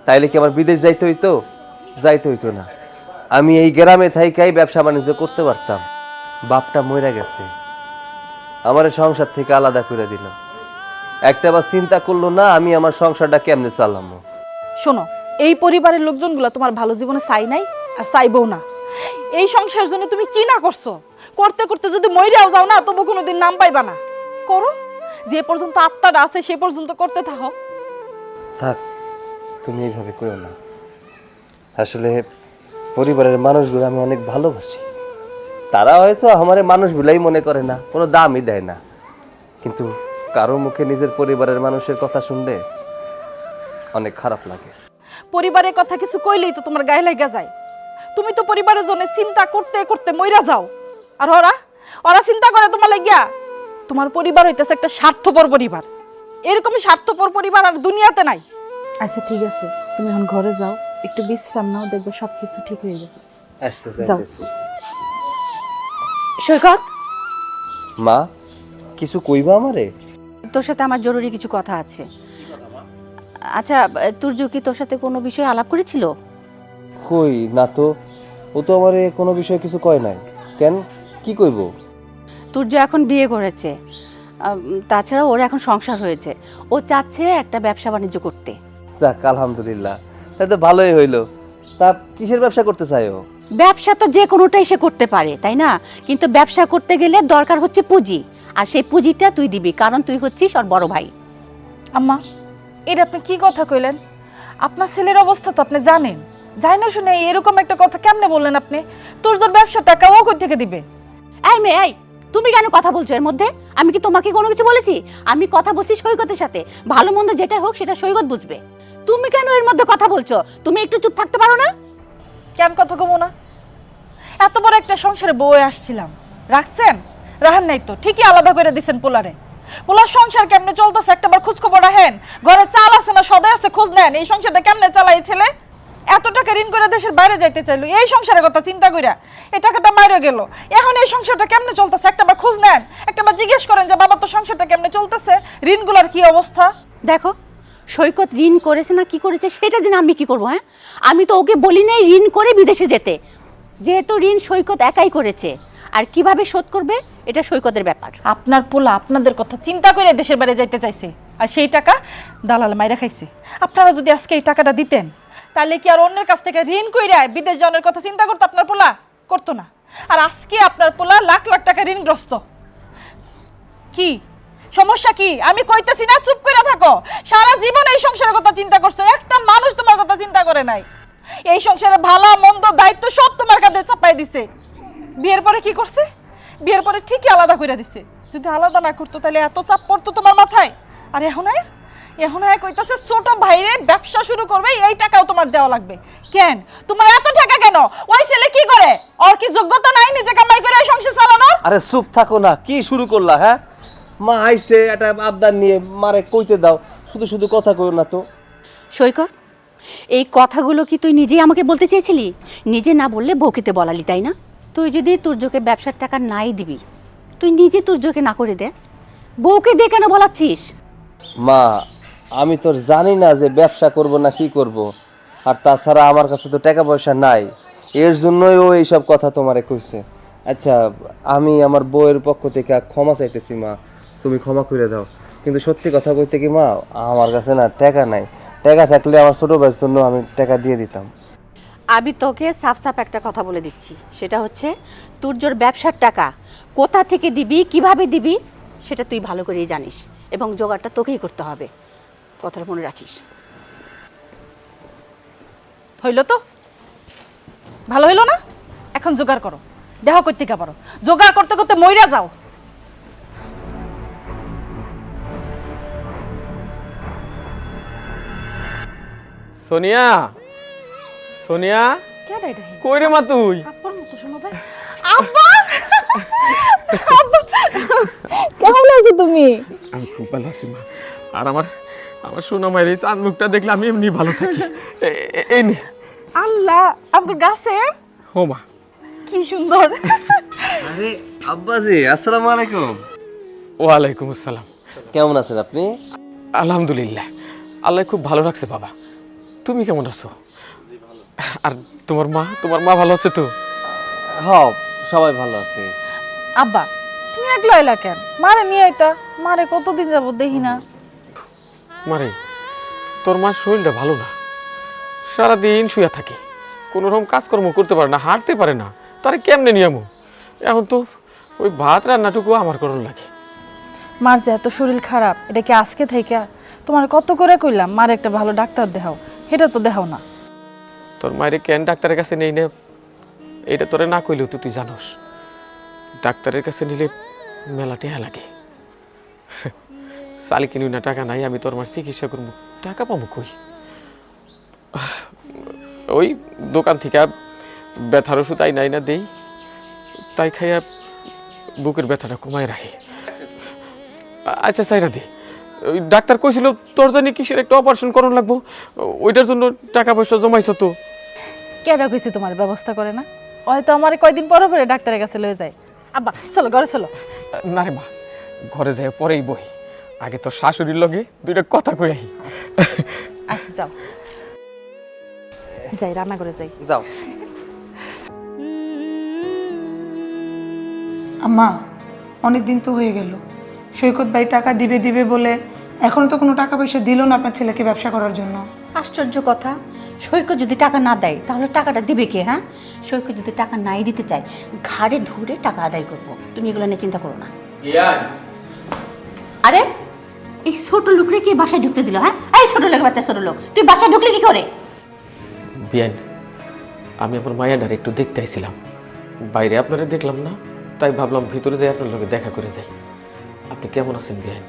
তাইলে কি আমার বিদেশ যাইতে হইতো? যাইতে হইতো না। আমি এই গ্রামে থাইকাই ব্যবসা বাণিজ্য করতে পারতাম। বাপটা মইরা গেছে, আমার সংসার থেকে আলাদা করে দিল। একটা বার চিন্তা করলো না আমি আমার সংসারটা কেমনে চালামো। শোনো, এই পরিবারের লোকজনগুলো তোমার ভালো জীবনে চাই নাই আর চাইবও না। এই সংসারের জন্য তুমি কি না করছো, করতে করতে যদি মইরাও যাও না, তবু কোনোদিন নাম পাইবা না। করো, যে পর্যন্ত আত্মাটা আছে সে পর্যন্ত করতে থাকো। থাক, তুমি এইভাবে কইও না। আসলে পরিবারের মানুষগুলো আমি অনেক ভালোবাসি, তারা হয়তো আমার মানুষগুলাই মনে করে না, কোনো দামই দেয় না, কিন্তু কারো মুখে নিজের পরিবারের মানুষের কথা শুনলে অনেক খারাপ লাগে। পরিবারের কথা কিছু কইলেই তো তোমার গায়ে লাগা যায়। তুমি তো পরিবারের জন্য চিন্তা করতে করতে মইরা যাও, আর ওরা ওরা চিন্তা করে তোমার লাগিয়া। তোমার পরিবার হইতেছে একটা স্বার্থপর পরিবার, এরকম স্বার্থপর পরিবার আর দুনিয়াতে নাই। আচ্ছা ঠিক আছে, তুমি এখন ঘরে যাও, একটু বিশ্রাম নাও, দেখবে সবকিছু ঠিক হয়ে গেছে। আসছে যাইতেছি। সৈকত, মা কিছু কইবা আমারে? তোর সাথে আমার জরুরি কিছু কথা আছে। আচ্ছা, তুর্য কি তোর সাথে কোনো বিষয়ে আলাপ করেছিল? কই না তো, ও তো আমারে কোনো বিষয় কিছু কয় নাই। কেন, কি কইব? তুর্য এখন বিয়ে করেছে, তাছাড়া ওর এখন সংসার হয়েছে, ও চাচ্ছে একটা ব্যবসা বাণিজ্য করতে। যাক আলহামদুলিল্লাহ, তাই তো ভালোই হইলো। তা কিসের ব্যবসা করতে চাই ও? ব্যবসা তো যে কোনোটাই সে করতে পারে, তাই না? কিন্তু ব্যবসা করতে গেলে দরকার হচ্ছে পুঁজি, আর সেই পুঁজিটা তুই দিবি, কারণ তুই হচ্ছিস ওর বড় ভাই। আম্মা, এটা আপনি কি কথা কইলেন? আপনার ছেলের অবস্থা তো আপনি জানেন, যাই না শুনে এরকম একটা কথা কেমনে বললেন আপনি? তোর তোর ব্যবসা টাকা ও কই থেকে দিবে? এই মেয়ে, এই তুমি কেন কথা বলছো এর মধ্যে? আমি কি তোমাকে কোনো কিছু বলেছি? আমি কথা বলছি সৈকতের সাথে, ভালো মন্দ যেটা হোক সেটা সৈকত বুঝবে। তুমি কেন এর মধ্যে কথা বলছো? তুমি একটু চুপ থাকতে পারো না? কেন কথা কমো না? এত বড় একটা সংসারে বউয়ে আসছিলাম, রাখছেন? রাখেন নাই তো, ঠিকই আলাদা করে দিচ্ছেন পোলারে। পোলার সংসার কেমনে চলতেছে একটাবার খোঁজ খবর রাখেন? ঘরে চাল আছে না সদাই আছে খোঁজ নেন? এই সংসারটা কেমনে চালাই ছেলে? এত টাকা ঋণ করে দেশের বাইরে যাইতে চাইলো, এই সংসারের কথা চিন্তা কইরা এই টাকাটা মাইরে গেল। এখন এই সংসারটা কেমনে চলতেছে একটাবার খোঁজ নেন, একটাবার জিজ্ঞেস করেন যে বাবা তো সংসারটা কেমনে চলতেছে, ঋণগুলোর কি অবস্থা। দেখো সৈকত ঋণ করেছে না কি করেছে সেটা জেনে আমি কি করবো? হ্যাঁ, আমি তো ওকে বলি নাই ঋণ করে বিদেশে যেতে। যেহেতু ঋণ সৈকত একাই করেছে, আর কিভাবে শোধ করবে এটা সৈকতের ব্যাপার। আপনার পোলা আপনাদের কথা চিন্তা করে দেশের বাইরে যাইতে চাইছে, আর সেই টাকা দালাল মাইরা খাইছে। আপনারা যদি আজকে এই টাকাটা দিতেন তাহলে কি আর অন্যের কাছ থেকে ঋণ কইরা বিদেশ যাওয়ার কথা চিন্তা করতো আপনার পোলা? করতো না। আর আজকে আপনার পোলা লাখ লাখ টাকা ঋণগ্রস্ত। কি সমস্যা কি? আমি কইতেছি না, চুপ করে থাকো। সারা জীবন এই সংসারের কথা চিন্তা করছো, একটা মানুষ তোমার কথা চিন্তা করে নাই। এই সংসারে ভালো মন্দ দায়িত্ব সব তোমার কাঁধে চাপাই দিছে। বিয়ের পরে কি করছে? বিয়ের পরে ঠিকই আলাদা করে দিছে। যদি আলাদা না করতো তাহলে এত চাপ পড়তো তোমার মাথায়? আর এখন কইতাছে ছোট ভাইরে ব্যবসা শুরু করবে, এই টাকাও তোমার দেওয়া লাগবে। কেন তোমার এত টাকা কেন? ওই ছেলে কি করে? ওর কি যোগ্যতা নাই নিজে কামাই করে এই সংসার চালানোর? আরে চুপ থাকো না, কি শুরু করলা? হ্যাঁ, মা আইছে একটা আবদার নিয়ে, মারে কইতে দাও, শুধু শুধু কথা কইও না তো। সৈকত, এই কথাগুলো কি তুই নিজেই আমাকে বলতে চেয়েছিলি? নিজে না বললে বউকেতে বলালি, তাই না? তুই যদি তুর্যকে ব্যবসার টাকা নাই দিবি, তুই নিজে তুর্যকে না করে দে, বউকে দিয়ে কেন বলাচ্ছিস? মা, আমি তো জানি না যে ব্যবসা করব না কি করব, আর তাছাড়া আমার কাছে তো টাকা পয়সা নাই, এর জন্যই ও এইসব কথা তোমারে কইছে। আচ্ছা, আমি আমার বউয়ের পক্ষ থেকে ক্ষমা চাইতেছি মা, তুমি ক্ষমা করে দাও। কিন্তু সত্যি কথা কইতে কি মা, আমার কাছে না টাকা নাই, টাকা থাকলে আমার ছোট ভাইয়ের জন্য আমি টাকা দিয়ে দিতাম। আমি তোকে সাফ সাফ একটা কথা বলে দিচ্ছি, সেটা হচ্ছে তুর্যর ব্যবসার টাকা কোথা থেকে দিবি, কিভাবে দিবি সেটা তুই ভালো করেই জানিস, এবং জোগাড়টা তোকেই করতে হবে, কথাটা মনে রাখিস। হইল তো ভালো হইল না? এখন জোগাড় করো, দেহ করতে পারো, জোগাড় করতে করতে মইরা যাও। সোনিয়া, সোনিয়া, কেন এটা কই রে মা তুই? আব্বার মতো শোনো ভাই। আব্বা, কেমন আছো তুমি? আমি খুব ভালো আছি মা। আর আমার আমার সোনা মায়ের এই চাঁদ মুখটা দেখলে আমি এমনি ভালো থাকি। এই নে। আল্লাহ, আমগো গাছে ও মা, কি সুন্দর। আরে আব্বাজি, আসসালামু আলাইকুম। ওয়ালাইকুম আসসালাম। কেমন আছেন আপনি? আলহামদুলিল্লাহ, আল্লাহ খুব ভালো রাখছে বাবা। তুমি কেমন আছো? আর তোমার মা ভালো আছে তো? হ্যাঁ, সবাই ভালো আছে। আব্বা, তুমি একলা এলা কেন? মারে নিয়ে আইতা, মারে কতদিন যাব দেখি না। মারে, তোর মার শরীরটা ভালো না, সারাদিন শুয়ে থাকে, কোনো রকম কাজকর্ম করতে পারে না, হাঁটতে পারে না, তারে কেমনে নিয়ামো? এখন তো ওই ভাত রান্নাটুকু আমার করণ লাগে। মার যে এত শরীর খারাপ, এটা কি আজকে থেকে? তোমার কত করে কইলাম মার একটা ভালো ডাক্তার দেখাও, এটা তো দেখাও না। তোর মায়ের কেন ডাক্তারের কাছে নেই না, এটা তোরে না কইলেও তুই জানোস। ডাক্তারের কাছে নিলে মেলা টেহা লাগে, চালি কিনুই না, টাকা নাই, আমি তোর মার চিকিৎসা করবো, টাকা পাবো কই? ওই দোকান থেকে ব্যথার ওষুধ নাই না দেই, তাই খাইয়া বুকের ব্যথাটা কমায় রাখে। আচ্ছা সাইরা দে, ওই ডাক্তার কইছিল তোর জানি কিসের একটা অপারেশন করণ লাগবো, ওইটার জন্য টাকা পয়সা জমাইছ তো? কেডা কইছে তোমার ব্যবস্থা করে না? হয়তো আমার কয়দিন পরে পরে ডাক্তারের কাছে লয়ে যায়। আব্বা চলো ঘরে চলো। না রে মা, ঘরে যাই পরেই বই, আগে তোর শাশুড়ির লগে দুইটা কথা কই আহি। আচ্ছা যাও, যাই রান্না করে যাই। যাও। আম্মা, অনেক দিন তো হয়ে গেল, সৈকত ভাই টাকা দিবে দিবে বলে এখনো তো কোনো টাকা পয়সা দিল না আপনার ছেলেকে ব্যবসা করার জন্য। আশ্চর্য কথা, সৈকত যদি টাকা না দেয় তাহলে টাকাটা দিবে কে? হ্যাঁ, সৈকত যদি টাকা নাই দিতে চায় ঘাড়ে ধরে টাকা আদায় করবো, তুমি এগুলো নিয়ে চিন্তা করো না। আরে এই ছোট লোকরে কে বাসায় ঢুকতে দিল? হ্যাঁ, এই ছোট লোক, বাচ্চা ছোট লোক, তুই বাসায় ঢুকলে কি করে? বিয়ান, আমি আমার মায়াডার একটু দেখতে আইছিলাম, বাইরে আপনারা দেখলাম না, তাই ভাবলাম ভিতরে যাই আপনার লগে দেখা করে যাই। আপনি কেমন আছেন বিয়ান?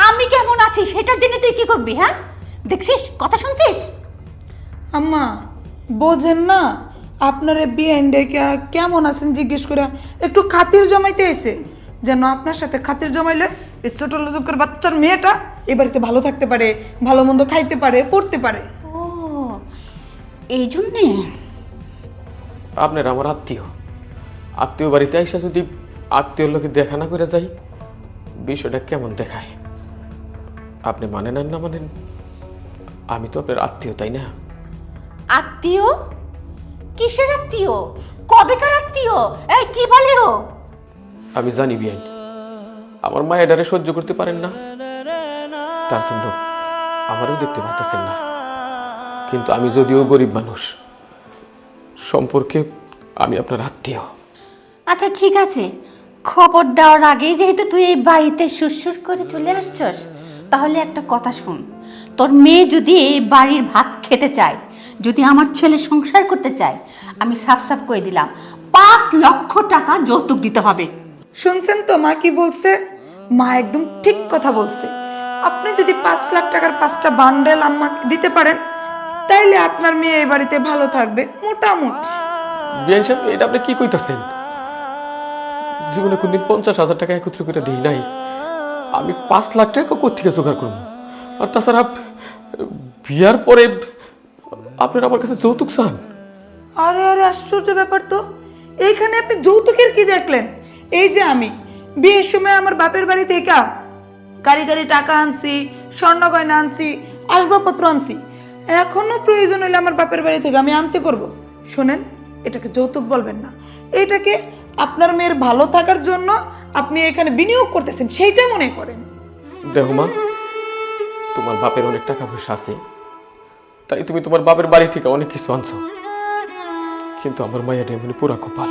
আমি কেমন আছি সেটা জেনে তুই কি করবি? হ্যাঁ, দেখছিস, কথা শুনছিস? আম্মা বোঝেন না, আপনারে বিয়ে ডেকে কেমন আছেন জিজ্ঞেস করে একটু খাতির জমাইতে এসে, যেন আপনার সাথে খাতির জমাইলে এই ছোট লোকের বাচ্চার মেয়েটা এ বাড়িতে ভালো থাকতে পারে, ভালো মন্দ খাইতে পারে, পড়তে পারে। ও, এই জন্যে আপনার আমার আত্মীয় আত্মীয় বাড়িতে আইসা যদি আত্মীয় লোকে দেখা না করে যাই, বিষয়টা কেমন দেখায়? আপনি মানেন আর না মানেন, আমি তো আপনার আত্মীয়, তাই না? আত্মীয়? কিসের আত্মীয়? কবেকার আত্মীয়? এই কি বলে ও? আমি জানি বিয়ান, আমার মায়েরারে সহ্য করতে পারেন না, তার জন্য আমারও দেখতে পারতেছেন না। কিন্তু আমি যদিও গরিব মানুষ, সম্পর্কে আমি আপনার আত্মীয়। আচ্ছা ঠিক আছে, খবর দেওয়ার আগেই যেহেতু তুই এই বাড়িতে সুরসুর করে চলে আসছস, তাহলে একটা কথা শুন। তোর মেয়ে যদি এই বাড়ির ভাত খেতে চায়, যদি আমার ছেলে সংসার করতে চায়, আমি সাফ সাফ করে দিলাম 5 লক্ষ টাকা যৌতুক দিতে হবে। শুনছেন তো মা কি বলছে? মা একদম ঠিক কথা বলছে। আপনি যদি 5 লাখ টাকার 5টা বান্ডেল আমাকে দিতে পারেন, তাইলে আপনার মেয়ে এই বাড়িতে ভালো থাকবে মোটামুটি। বিয়ান সাহেব, এটা আপনি কি কইতাছেন? জীবনে কোনদিন 50,000 টাকা একত্র করে দিই নাই। আমি 5 লাখ টাকা কোথেকে জোগাড় করবো? আর তাছাড়া বিয়ার পরে আপনারা আমার কাছে যৌতুক চান? আরে আরে আশ্চর্য ব্যাপার তো। এইখানে আপনি যৌতুকের কি দেখলেন? এই যে আমি বিয়ের সময় আমার বাপের বাড়ি থেকে গাড়ি গাড়ি টাকা আনছি, স্বর্ণ গয়না আনছি, আসবাবপত্র আনছি। এখনো প্রয়োজন হলে আমার বাপের বাড়ি থেকে আমি আনতে পারবো। শোনেন, এটাকে যৌতুক বলবেন না, এটাকে আপনার মেয়ের ভালো থাকার জন্য আপনি এখানে বিনিয়োগ করতেছেন, সেইটা মনে করেন। দেখো মা, তোমার বাপের অনেক টাকা পয়সা আছে, তাই তুমি তোমার বাপের বাড়ি থেকে অনেক কিছু আনছো। কিন্তু আমার মায়ের এমনি পুরা কপাল,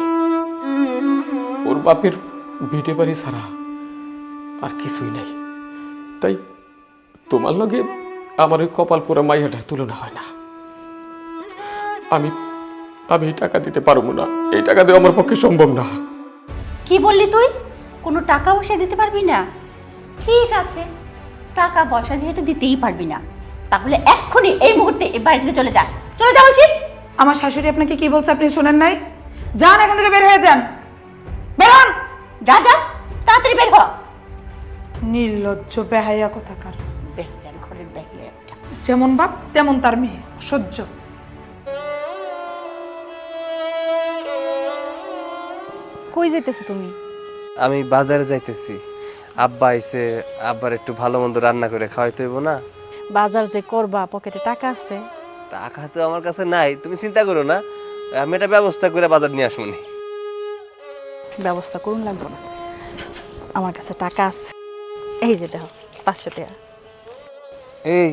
ওর বাপের ভিটে বাড়ি ছাড়া আর কিছুই নাই। তাই তোমার লগে আমার ওই কপাল পোড়া মাইয়াটার তুলনা হয় না। আমি আমি এই টাকা দিতে পারবো না, এই টাকা দেওয়া আমার পক্ষে সম্ভব না। কি বললি তুই? কোনো টাকা পয়সা দিতে পারবি না? ঠিক আছে, টাকা পয়সা যেহেতু দিতেই পারবি না, তাহলে এক্ষুনি এই মুহূর্তে এই বাড়ি থেকে চলে যা। চলে যা বলছি। আমার শাশুড়ি আপনাকে কি বলছে আপনি শোনেন নাই? যান, এখান থেকে বের হয়ে যান, বের হন। যা যা, তাড়াতাড়ি বের হ। নির্লজ্জ বেহাইয়া কোথাকার। বেহিয়ার ঘরের বেহিয়া একটা। যেমন বাপ তেমন তার মেয়ে, সহ্য। কই যাইতেছো তুমি? আমি বাজারে যাইতেছি। আব্বা আইছে, আব্বার একটু ভালো মন্দ রান্না করে খাওয়াইতে হইব না। বাজার যে করবা, পকেটে টাকা আছে? টাকা তো আমার কাছে নাই, তুমি চিন্তা করো না, আমি একটা ব্যবস্থা করে বাজার নিয়ে আসবো নি। ব্যবস্থা করুন লাগবো না, আমার কাছে টাকা আছে। এই যে দেখো 500 টাকা। এই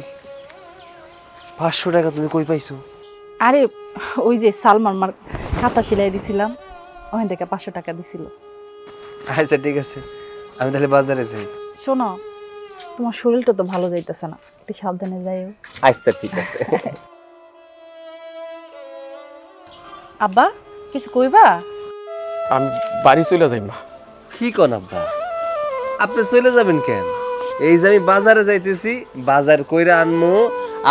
500 টাকা তুমি কই পাইছো? আরে ওই যে সালমান মার খাতা সেলাই দিছিলাম, ওখান থেকে 500 টাকা দিছিল। আচ্ছা ঠিক আছে, আমি তাহলে বাজারে যাই। শোনো, তোমার শরীরটা তো ভালো যাইতেছে না, একটু সাবধানে যাইও। আচ্ছা ঠিক আছে। আব্বা কিছু কইবা? আমি বাড়ি চলে যাই মা। কি কোন আব্বা, আপনি চলে যাবেন কেন? এই যে আমি বাজারে যাইতেছি, বাজার কইরা আনমু,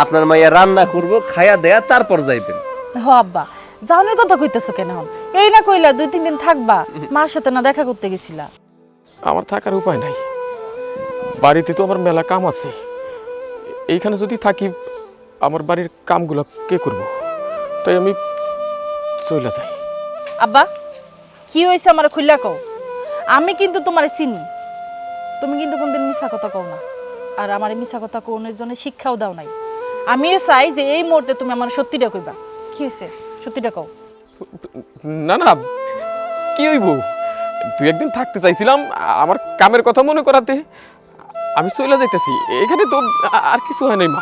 আপনার মাইয়া রান্না করব, খায়া দেয়া তারপর যাইবেন। হ আব্বা, যাওয়ানোর কথা কইতেছো কেন? এই না কইলা 2-3 দিন থাকবা, মার সাথে না দেখা করতে গেছিলা। আমার থাকার উপায় নাই, বাড়িতে তো আমার মেলা কাম আছে। এইখানে যদি থাকি, আমার বাড়ির কামগুলো কে করব? তাই আমি চলে যাই। আব্বা কি হয়েছে আমার খুললা কও। আমি কিন্তু তোমারে চিনি, তুমি কিন্তু কোনদিন মিছা কথা কও না, আর আমার মিছা কথা কোনের জন্য শিক্ষাও দাও নাই। আমিও চাই যে এই মুহূর্তে তুমি আমার সত্যিটা কইবা। কি হয়েছে সত্যিটা কও। না না, কি হইব? 2-1 দিন থাকতে চাইছিলাম, আমার কামের কথা মনে করাতে আমি চলে যাইতেছি। এখানে তো আর কিছু হয় নাই মা,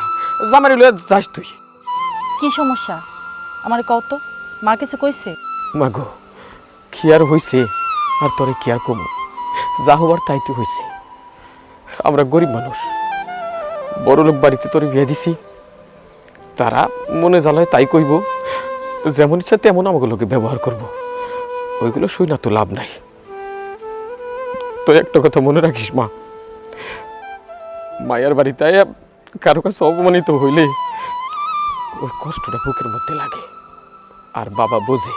জামাই লয়ে যাস তুই। কি সমস্যা আমার কও তো, মা কিছু কইছে? মা গো, কি আর হইছে আর তোরে কি আর কমু, যা হবার তাই তো হইছে। আমরা গরিব মানুষ, বড় লোক বাড়িতে তোরে বিয়ে দিছি, তারা মনে জ্বালায় তাই কইব, যেমন ইচ্ছা তেমন আমাকে লোকে ব্যবহার করব। ওইগুলো শুই না তো লাভ নাই। তো একটা কথা মনে রাখিস মা, মায়ের বাড়িতে কারো কাছে অপমানিত হইলে ওই কষ্টটা বুকের মধ্যে লাগে, আর বাবা বোঝে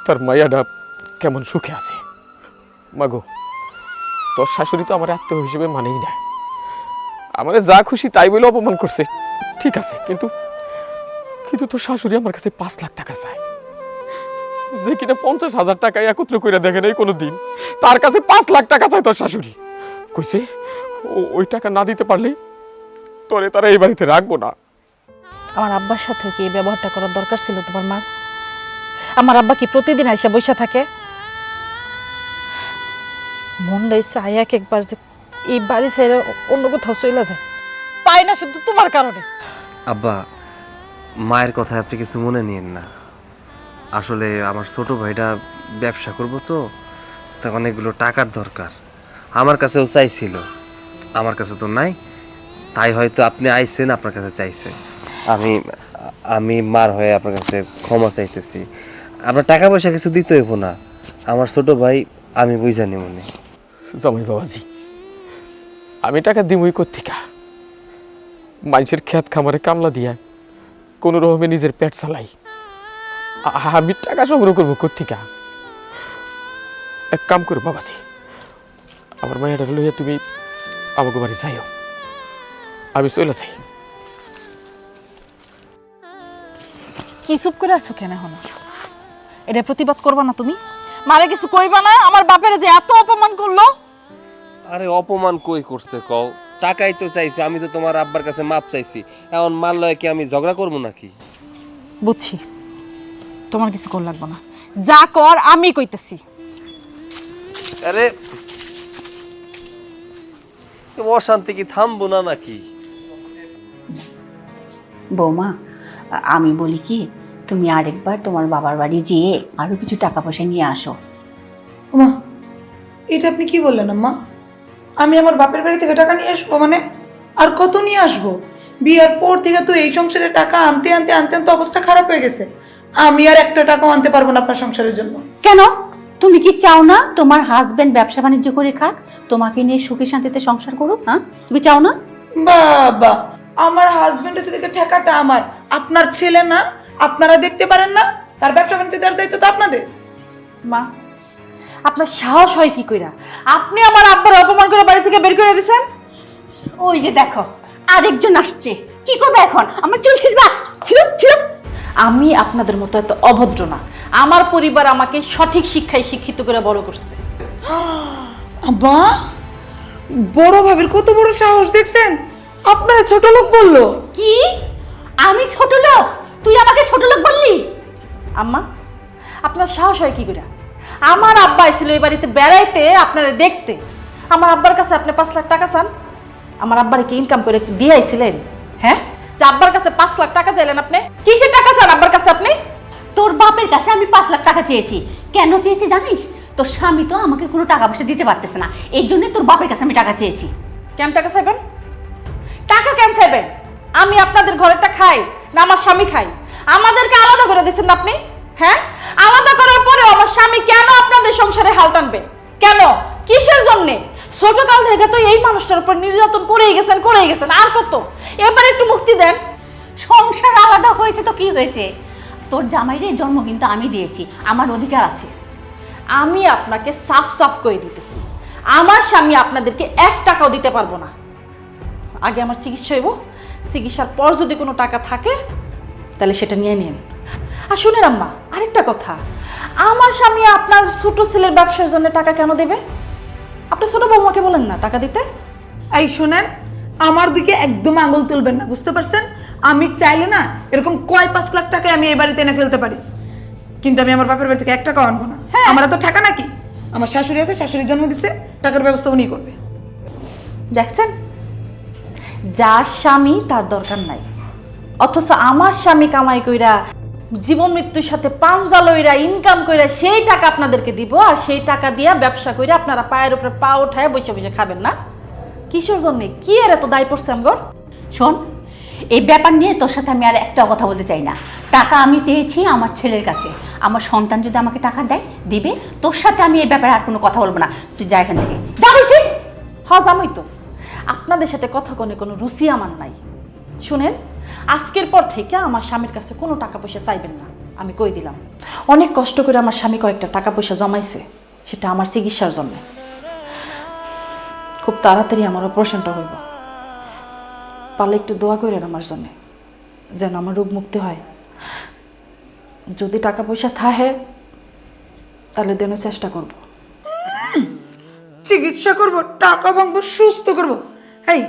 তার মায়াটা কেমন সুখে আছে। মাগো, তোর শাশুড়ি তো আমার আত্মীয় হিসেবে মানেই না, আমারে যা খুশি তাই বলে অপমান করছে, ঠিক আছে, কিন্তু কিন্তু তোর শাশুড়ি আমার কাছে 5 লাখ টাকা চায়, যে কিনা 50,000 টাকা একত্র করে দেখে নাই কোনোদিন। তার কাছে 5 লাখ টাকা চায় তোর শাশুড়ি। কইছে ওই টাকা না দিতে পারলে তোরে তারা এই বাড়িতে রাখবো না। আমার আব্বার সাথেও কি এই ব্যবহারটা করার দরকার ছিল তোমার মা? আমার আব্বা কি প্রতিদিন আইসা বইসা থাকে? মন লাইছে এক একবার যে এই বাড়ি ছেড়ে অন্য কোথাও চলে যায়, পাই না শুধু তোমার কারণে। আব্বা, মায়ের কথা আপনি কিছু মনে নিয়েন না। আসলে আমার ছোট ভাইটা ব্যবসা করব তো, তা অনেকগুলো টাকার দরকার। আমার কাছেও চাইছিল, আমার কাছে তো নাই, তাই হয়তো আপনি আইছেন, আপনার কাছে চাইছে। আমি আমি মার হয়ে আপনার কাছে ক্ষমা চাইতেছি। আপনার টাকা পয়সা কিছু দিতে হইব না, আমার ছোট ভাই, আমি বুঝানি মনে। জামাই বাবাজি, আমি টাকা দিমই কোত্থেকা? মানুষের ক্ষেত খামারে কামলা দিয়া কোন রকমে নিজের পেট চালাই। আমি টাকা সংগ্রহ করবো কোত্থেকা? এক কাম করো বাবাজি, আমার মায়ের লইয়া তুমি আমাকে বাড়ি যাইও, আমি চলে যাই। কি চুপ করে আছো কেন এখন? এটা প্রতিবাদ করবা না তুমি? মারে কিছু কইবা না? আমার বাপের যে এত অপমান করলো। আরে অপমান কই করছে কও? টাকাই তো চাইছে, আমি তো তোমার আব্বার কাছে মাপ চাইছি। এখন মার লয় কি আমি ঝগড়া করবো নাকি? বুঝছি, তোমার কিছু কর লাগবে না, যা কর আমি কইতেছি। আরে অশান্তি কি থামবো না নাকি? বৌমা, আমি বলি কি, তুমি আরেকবার তোমার বাবার বাড়ি যেয়ে আরো কিছু টাকা পয়সা নিয়ে আসো। মা, এটা আপনি কি বললেন আম্মা? আমি আমার বাপের বাড়ি থেকে টাকা নিয়ে আসবো মানে? আর কত নিয়ে আসবো? বিয়ার পর থেকে তো এই সংসারে টাকা আনতে আনতে আনতে আনতে অবস্থা খারাপ হয়ে গেছে। আমি আর একটা টাকাও আনতে পারবো না আপনার সংসারের জন্য। কেন? তুমি কি চাও না তোমার হাজবেন্ড ব্যবসা বাণিজ্য করে খাক, তোমাকে নিয়ে সুখে শান্তিতে সংসার করুক? হ্যাঁ, তুমি চাও না? বাবা, আমার হাজবেন্ডের থেকে ঠেকাটা আমার, আপনার ছেলে না? আপনারা দেখতে পারেন না? তার ব্যবসা বাণিজ্য দেওয়ার দায়িত্ব তো আপনাদের। মা, আপনার সাহস হয় কি কইরা আপনি আমার আব্বার অপমান করে বাড়ি থেকে বের করে দিয়েছেন? ওই যে দেখো, আরেকজন আসছে, কি করবে এখন? আমার চুল ছিলবা, ছিল ছিল। আমি আপনাদের মতো এত অভদ্র না। আমার পরিবার আমাকে সঠিক শিক্ষায় শিক্ষিত করে বড় করছে। আব্বা, বড় ভাবির কত বড় সাহস দেখছেন? আপনারা ছোট লোক বললো? কি? আমি ছোট লোক? তুই আমাকে ছোট লোক বললি? আম্মা, আপনার সাহস হয় কি করে? আমার আব্বা ছিল এই বাড়িতে বেড়াইতে, আপনারা দেখতে। আমার আব্বার কাছে আপনি 5 লাখ টাকা চান? আমার আব্বারে কি ইনকাম করে দিয়ে আইছিলেন? হ্যাঁ, যে আব্বার কাছে 5 লাখ টাকা চাইলেন আপনি? কিসের টাকা চান আব্বার কাছে আপনি? তোর বাপের কাছে আমি 5 লাখ টাকা চেয়েছি। কেন চেয়েছি জানিস? তোর স্বামী তো আমাকে কোনো টাকা পয়সা দিতে পারতেছে না, এই জন্য তোর বাপের কাছে আমি টাকা চেয়েছি। কেন টাকা চাইবেন? টাকা কেন চাইবেন? আমি আপনাদের ঘরেরটা খাই না আমার স্বামী খাই? আমাদেরকে আলাদা করে দিচ্ছেন না আপনি? হ্যাঁ, আলাদা করার পরেও আমার স্বামী কেন আপনাদের সংসারে হাল টানবে? কেন? কিসের জন্যে? ছোটকাল থেকে তো এই মানুষটার উপর নির্যাতন করেই গেছেন, আর কত? এবার একটু মুক্তি দেন। সংসার আলাদা হয়েছে তো কি হয়েছে? তোর জামাইয়ের জন্ম কিন্তু আমি দিয়েছি, আমার অধিকার আছে। আমি আপনাকে সাফ সাফ করে দিতেছি, আমার স্বামী আপনাদেরকে 1 টাকাও দিতে পারবো না। আগে আমার চিকিৎসা হইব, চিকিৎসার পর যদি কোনো টাকা থাকে তাহলে সেটা নিয়ে নিন। আর শুনেন আম্মা, আরেকটা কথা, আমার স্বামী আপনার ছোট ছেলের ব্যবসার জন্য টাকা কেন দেবে? আপনার ছোট বৌমাকে বলেন না টাকা দিতে। এই শোনেন, আমার দিকে একদম আঙুল তুলবেন না, বুঝতে পারছেন? আমি চাইলে না এরকম 5 লাখ টাকা আমি এই বাড়িতে এনে ফেলতে পারি, কিন্তু আমি আমার বাপের বাড়ি থেকে 1 টাকাও আনবো না। আমার তো টাকা নাকি? আমার শাশুড়ি আছে, শাশুড়ি জন্ম দিচ্ছে, টাকার ব্যবস্থা উনি করবে। দেখছেন, যার স্বামী তার দরকার নাই, অথচ আমার স্বামী কামাই কইরা জীবন মৃত্যুর সাথে পাঞ্জা লইরা ইনকাম কইরা সেই টাকা আপনাদেরকে দিব, আর সেই টাকা দিয়া ব্যবসা কইরা আপনারা পায়ের উপরে পা উঠায় বসে বসে খাবেন না? কিসের জন্য? কি এর এত দায় পড়ছে আমগর? শোন, এই ব্যাপার নিয়ে তোর সাথে আমি আর একটা কথা বলতে চাই না। টাকা আমি চেয়েছি আমার ছেলের কাছে, আমার সন্তান যদি আমাকে টাকা দেয় দিবে, তোর সাথে আমি এই ব্যাপারে আর কোনো কথা বলবো না। তুই যা এখান থেকে, যা বলছি। হ্যাঁ জানোই তো, আপনাদের সাথে কথা কোনো রুচি আমার নাই। শুনেন, আজকের পর থেকে আমার স্বামীর কাছে কোনো টাকা পয়সা চাইবেন না, আমি কই দিলাম। অনেক কষ্ট করে আমার স্বামী কয়েকটা টাকা পয়সা জমাইছে, সেটা আমার চিকিৎসার জন্য। খুব তাড়াতাড়ি আমার অপারেশনটা হইব, পারলে একটু দোয়া করেন আমার জন্য, যেন আমার রোগ মুক্তি হয়। যদি টাকা পয়সা থাকে তাহলে দেন চেষ্টা করব। চিকিৎসা করব, টাকা ভাঙবো, সুস্থ করব। এই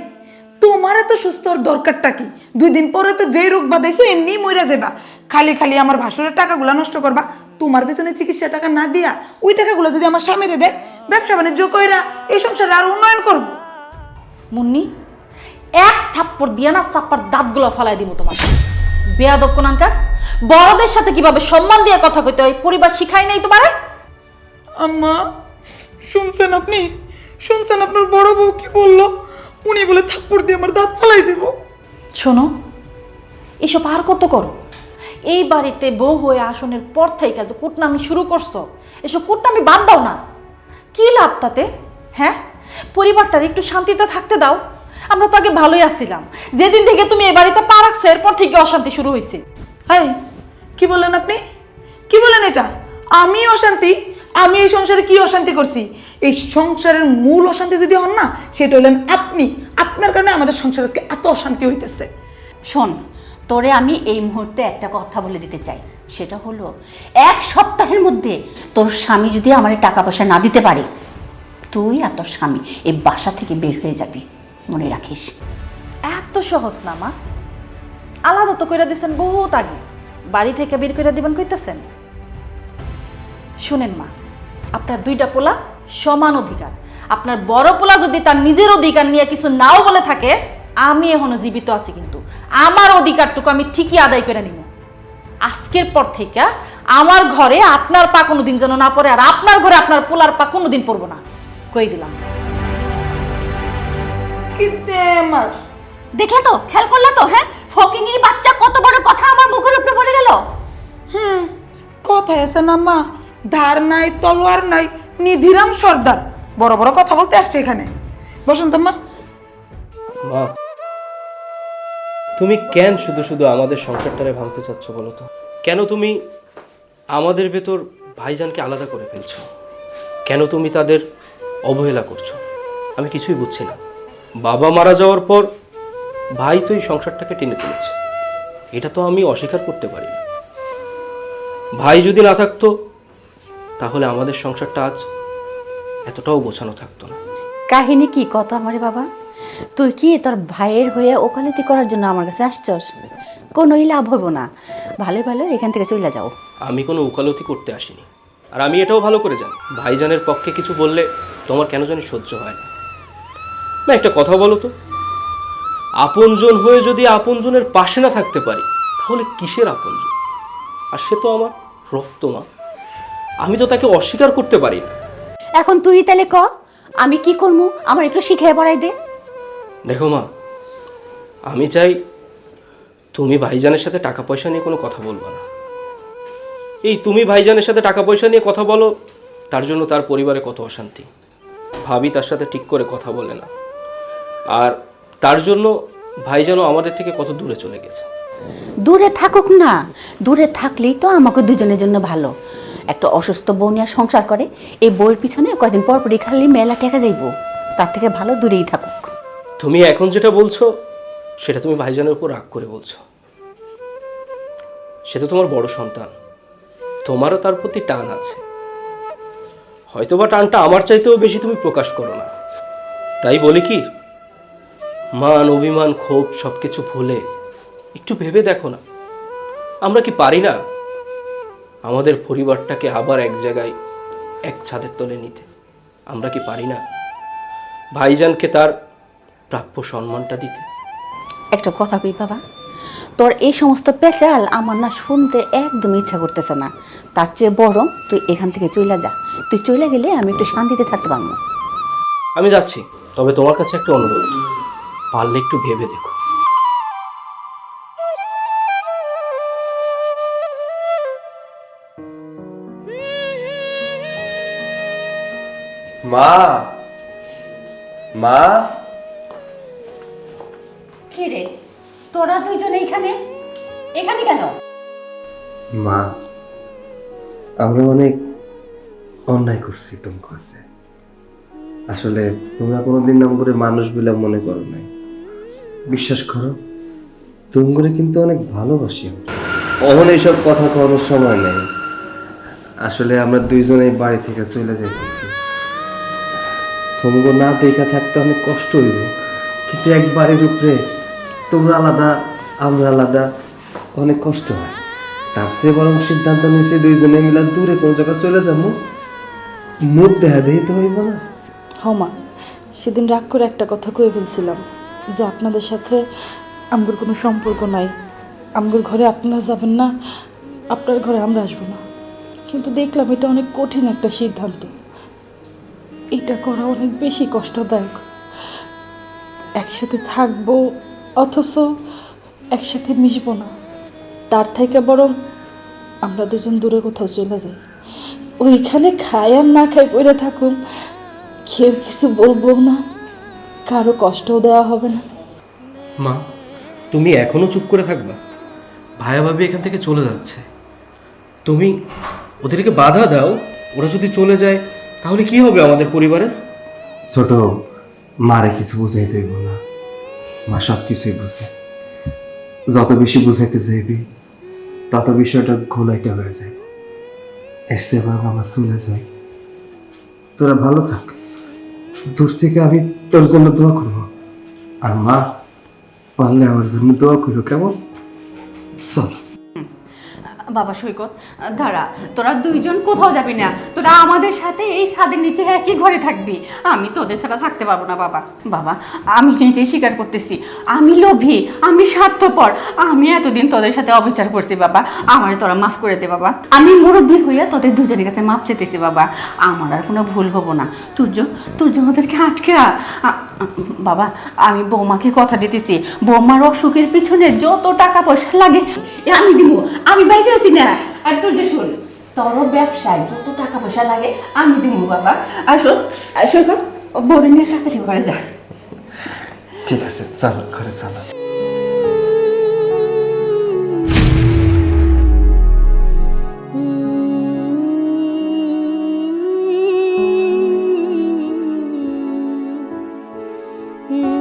তোমার এত সুস্থ হওয়ার দরকারটা কি? 2 দিন পরে তো যেই রোগ বাঁধাইছো এমনি মইরা যাবা। খালি খালি আমার ভাসুরের টাকাগুলো নষ্ট করবা। তোমার পেছনে চিকিৎসা টাকা না দিয়া ওই টাকাগুলো যদি আমার স্বামীরে দেয়, ব্যবসা বাণিজ্য কইরা এই সংসারে আরো উন্নয়ন করব। মুন্নি, এক থাপ্পড় দিয়া না চাপ্পার দাঁতগুলো ফালাই দিব তোমার। বেয়াদব কোনানকার, বড়দের সাথে কিভাবে সম্মান দিয়ে কথা কইতে হয় পরিবার শিখাই নাই তোমারে? আম্মা শুনছেন আপনি? শুনছেন আপনার বড় বউ কি বললো? উনি বলে থাপ্পড় দিয়ে আমার দাঁত ফালাই দেব। শোনো, এসব আর কত করো? এই বাড়িতে বউ হয়ে আসনের পর থেকে যে কুটনামি শুরু করছো, এসব কুটনামি বাদ দাও না। কি লাভ তাতে? হ্যাঁ, পরিবারটার একটু শান্তিতে থাকতে দাও। আমরা তো আগে ভালোই আছিলাম। যেদিন থেকে তুমি এই বাড়িতে পা রাখছো এরপর থেকে অশান্তি শুরু হয়েছে। হাই, কি বললেন আপনি? কি বললেন এটা? আমি অশান্তি? আমি এই সংসারে কি অশান্তি করছি? এই সংসারের মূল অশান্তি যদি হন না, সেটা হলেন আপনি। আপনার কারণে আমাদের সংসার আজকে এত অশান্তি হইতেছে। শোন, তোরে আমি এই মুহূর্তে একটা কথা বলে দিতে চাই। সেটা হলো, 1 সপ্তাহের মধ্যে তোর স্বামী যদি আমার টাকা পয়সা না দিতে পারে, তুই আর তোর স্বামী এই বাসা থেকে বের হয়ে যাবি, মনে রাখিস। এত সহজ না মা? আলাদা তো কইরা দিচ্ছেন বহুত আগে, বাড়ি থেকে বের করে দিবেন কইতেছেন? শুনেন মা, আপনার 2টা পোলা সমান অধিকার। আপনার বড় পোলা যদি তার নিজের অধিকার নিয়ে কিছু নাও বলে থাকে, আমি এখনো জীবিত আছি, কিন্তু আমার অধিকারটুকু আমি ঠিকই আদায় করে নিব। আজকের পর থেকে আমার ঘরে আপনার পা কোনোদিন যেন না পড়ে, আর আপনার ঘরে আপনার পোলার পা কোনোদিন পড়বো না, কই দিলাম। কিন্তু আমার দেখলে তো, খেয়াল করলে তো? হ্যাঁ, ফকিনির বাচ্চা কত বড় কথা আমার মুখের উপরে বলে গেল। কথায় আছে না মা, ধার নাই তলোয়ার নাই, নিধিরাম সর্দার। বড় বড় কথা বলতে আসছে এখানে। বসন্ত মা, মা, তুমি কেন শুধু শুধু আমাদের সংসারটারে ভাঙতে চাচ্ছ বলো তো? কেন তুমি আমাদের ভেতর ভাইজানকে আলাদা করে ফেলছো? কেন তুমি তাদের অবহেলা করছো? আমি কিছুই বুঝছি না। বাবা মারা যাওয়ার পর ভাই তো এই সংসারটাকে টেনে তুলেছে, এটা তো আমি অস্বীকার করতে পারি না। ভাই যদি না থাকতো তাহলে আমাদের সংসারটা আজ এতটাও গোছানো থাকতো না। কাহিনী কি কত আমারে বাবা? তুই কি তোর ভাইয়ের হয়ে ওকালতি করার জন্য আমার কাছে আসছস? কোনোই লাভ হইব না। ভালো ভালো এখান থেকে চলে যাও। আমি কোনো উকালতি করতে আসিনি, আর আমি এটাও ভালো করে জানি ভাইজানের পক্ষে কিছু বললে তোমার কেন জানি সহ্য হয় না। না, একটা কথা বলো তো, আপনজন হয়ে যদি আপনজনের পাশে না থাকতে পারি তাহলে কিসের আপনজন? আর সে তো আমার রক্ত, মা। আমি তো তাকে অস্বীকার করতে পারি না। এখন তুই তাহলে ক, আমি কি করবো? আমার একটু শিখিয়ে পড়াই দে। দেখো মা, আমি চাই তুমি ভাইজানের সাথে টাকা পয়সা নিয়ে কোনো কথা বলবো না। এই তুমি ভাইজানের সাথে টাকা পয়সা নিয়ে কথা বলো, তার জন্য তার পরিবারে কত অশান্তি। ভাবি তার সাথে ঠিক করে কথা বলে না, আর তার জন্য ভাইজানও আমাদের থেকে কত দূরে চলে গেছে। দূরে থাকুক না, দূরে থাকলেই তো আমাকে দুজনের জন্য ভালো। একটা অসুস্থ বউ নিয়ে সংসার করে, এই বউয়ের পিছনে কয়েকদিন পর পরই খালি মেলা টেকা যাইব। তার থেকে ভালো দূরেই থাকুক। তুমি এখন যেটা বলছো সেটা তুমি ভাইজানের উপর রাগ করে বলছো। সে তো তোমার বড় সন্তান, তোমারও তার প্রতি টান আছে। হয়তোবা টানটা আমার চাইতেও বেশি তুমি প্রকাশ করো না। তাই বলি কি, মান অভিমান ক্ষোভ সবকিছু ভুলে একটু ভেবে দেখো না, আমরা কি পারি না আমাদের পরিবারটাকে আবার এক জায়গায় এক ছাদের তলে নিতে? আমরা কি পারি না ভাইজানকে তার প্রাপ্য সম্মানটা দিতে? একটা কথা কই বাবা, তোর এই সমস্ত পেঁচাল আমার না শুনতে একদম ইচ্ছা করতেছে না। তার চেয়ে বরং তুই এখান থেকে চলে যা। তুই চলে গেলে আমি একটু শান্তিতে থাকতে পারবো। আমি যাচ্ছি, তবে তোমার কাছে একটা অনুরোধ, পারলে একটু ভেবে দেখো। মা, মা, কি রে, তোরা দুইজন এইখানে? এখানে কেন? মা, আমরা অনেক অন্যায় করছি তোমার কাছে। আসলে তোমরা কোনোদিন করে মানুষ বলে মনে করো নাই। বিশ্বাস করো, তুমি কিন্তু অনেক ভালোবাসি আমরা। অহন এইসব কথা কোনো সময় নেই। আসলে আমরা দুইজনেই বাড়ি থেকে চলে যাইতেছি। সমগো না দেখা থাকতে অনেক কষ্ট হইব, কিন্তু এক বাড়ির উপরে তোমরা আলাদা আমরা আলাদা, অনেক কষ্ট হয়। তার চেয়ে বরং সিদ্ধান্ত নিয়েছি দুইজনে মিলে দূরে কোন জায়গায় চলে যাবো, মুখ দেখা দিয়ে তো হইব না। হমা, সেদিন রাগ করে একটা কথা কয়ে ফেলছিলাম যে আপনাদের সাথে আমগোর কোনো সম্পর্ক নাই, আমগোর ঘরে আপনারা যাবেন না, আপনার ঘরে আমরা আসবো না। কিন্তু দেখলাম এটা অনেক কঠিন একটা সিদ্ধান্ত, এটা করা অনেক বেশি কষ্টদায়ক। একসাথে থাকবো অথচ একসাথে মিশবো না, তার থেকে বরং আমরা দুজন দূরে কোথাও চলে যাই, ওইখানে খাই আর না খাই পড়ে থাকুন, কেউ কিছু বলবো না, কারো কষ্টও দেওয়া হবে না। মা, তুমি এখনো চুপ করে থাকবা? ভাইয়া ভাবি এখান থেকে চলে যাচ্ছে, তুমি ওদেরকে বাধা দাও। ওরা যদি চলে যায় তাহলে কি হবে আমাদের পরিবারের? ছোট মারে কিছু বুঝাইতে হইব না, মা সব কিছুই বুঝে। যত বেশি বুঝাইতে যাইবি তত বিষয়টা ঘোলাইটা হয়ে যায়। এর চেয়ে বরং আমরা চলে যাই, তোরা ভালো থাক। দূর থেকে আমি তোর জন্য দোয়া করব, আর মা পারলে আমার জন্য দোয়া করো, কেমন? চল। বাবা সৈকত, দাঁড়া, তোরা দুইজন কোথাও যাবি না, তোরা আমাদের সাথে এই ছাদের নিচে একই ঘরে থাকবি। আমি তোদের ছাড়া থাকতে পারবো না বাবা। বাবা, আমি নিজেই স্বীকার করতেছি, আমি লোভী, আমি স্বার্থপর, আমি এতদিন তোদের সাথে অবিচার করছি বাবা, আমারে তোরা মাফ করে দে বাবা। আমি মুরব্বী হইয়া তোদের দুজনের কাছে মাপ চেতেছি বাবা, আমার আর কোনো ভুল হবো না। তুর্য ওদেরকে আটকে বাবা, আমি বৌমাকে কথা দিতেছি, বৌমার অসুখের পিছনে যত টাকা পয়সা লাগে আমি দিব, আমি বাইসে আছি না। আর তুর্য শোন, তোর ব্যবসায় যত টাকা পয়সা লাগে আমি দিব বাবা। আসো সৈকত, বড় নিয়ে তাড়াতাড়ি করে যা। ঠিক আছে, চল ঘরে চল। Mm-hmm.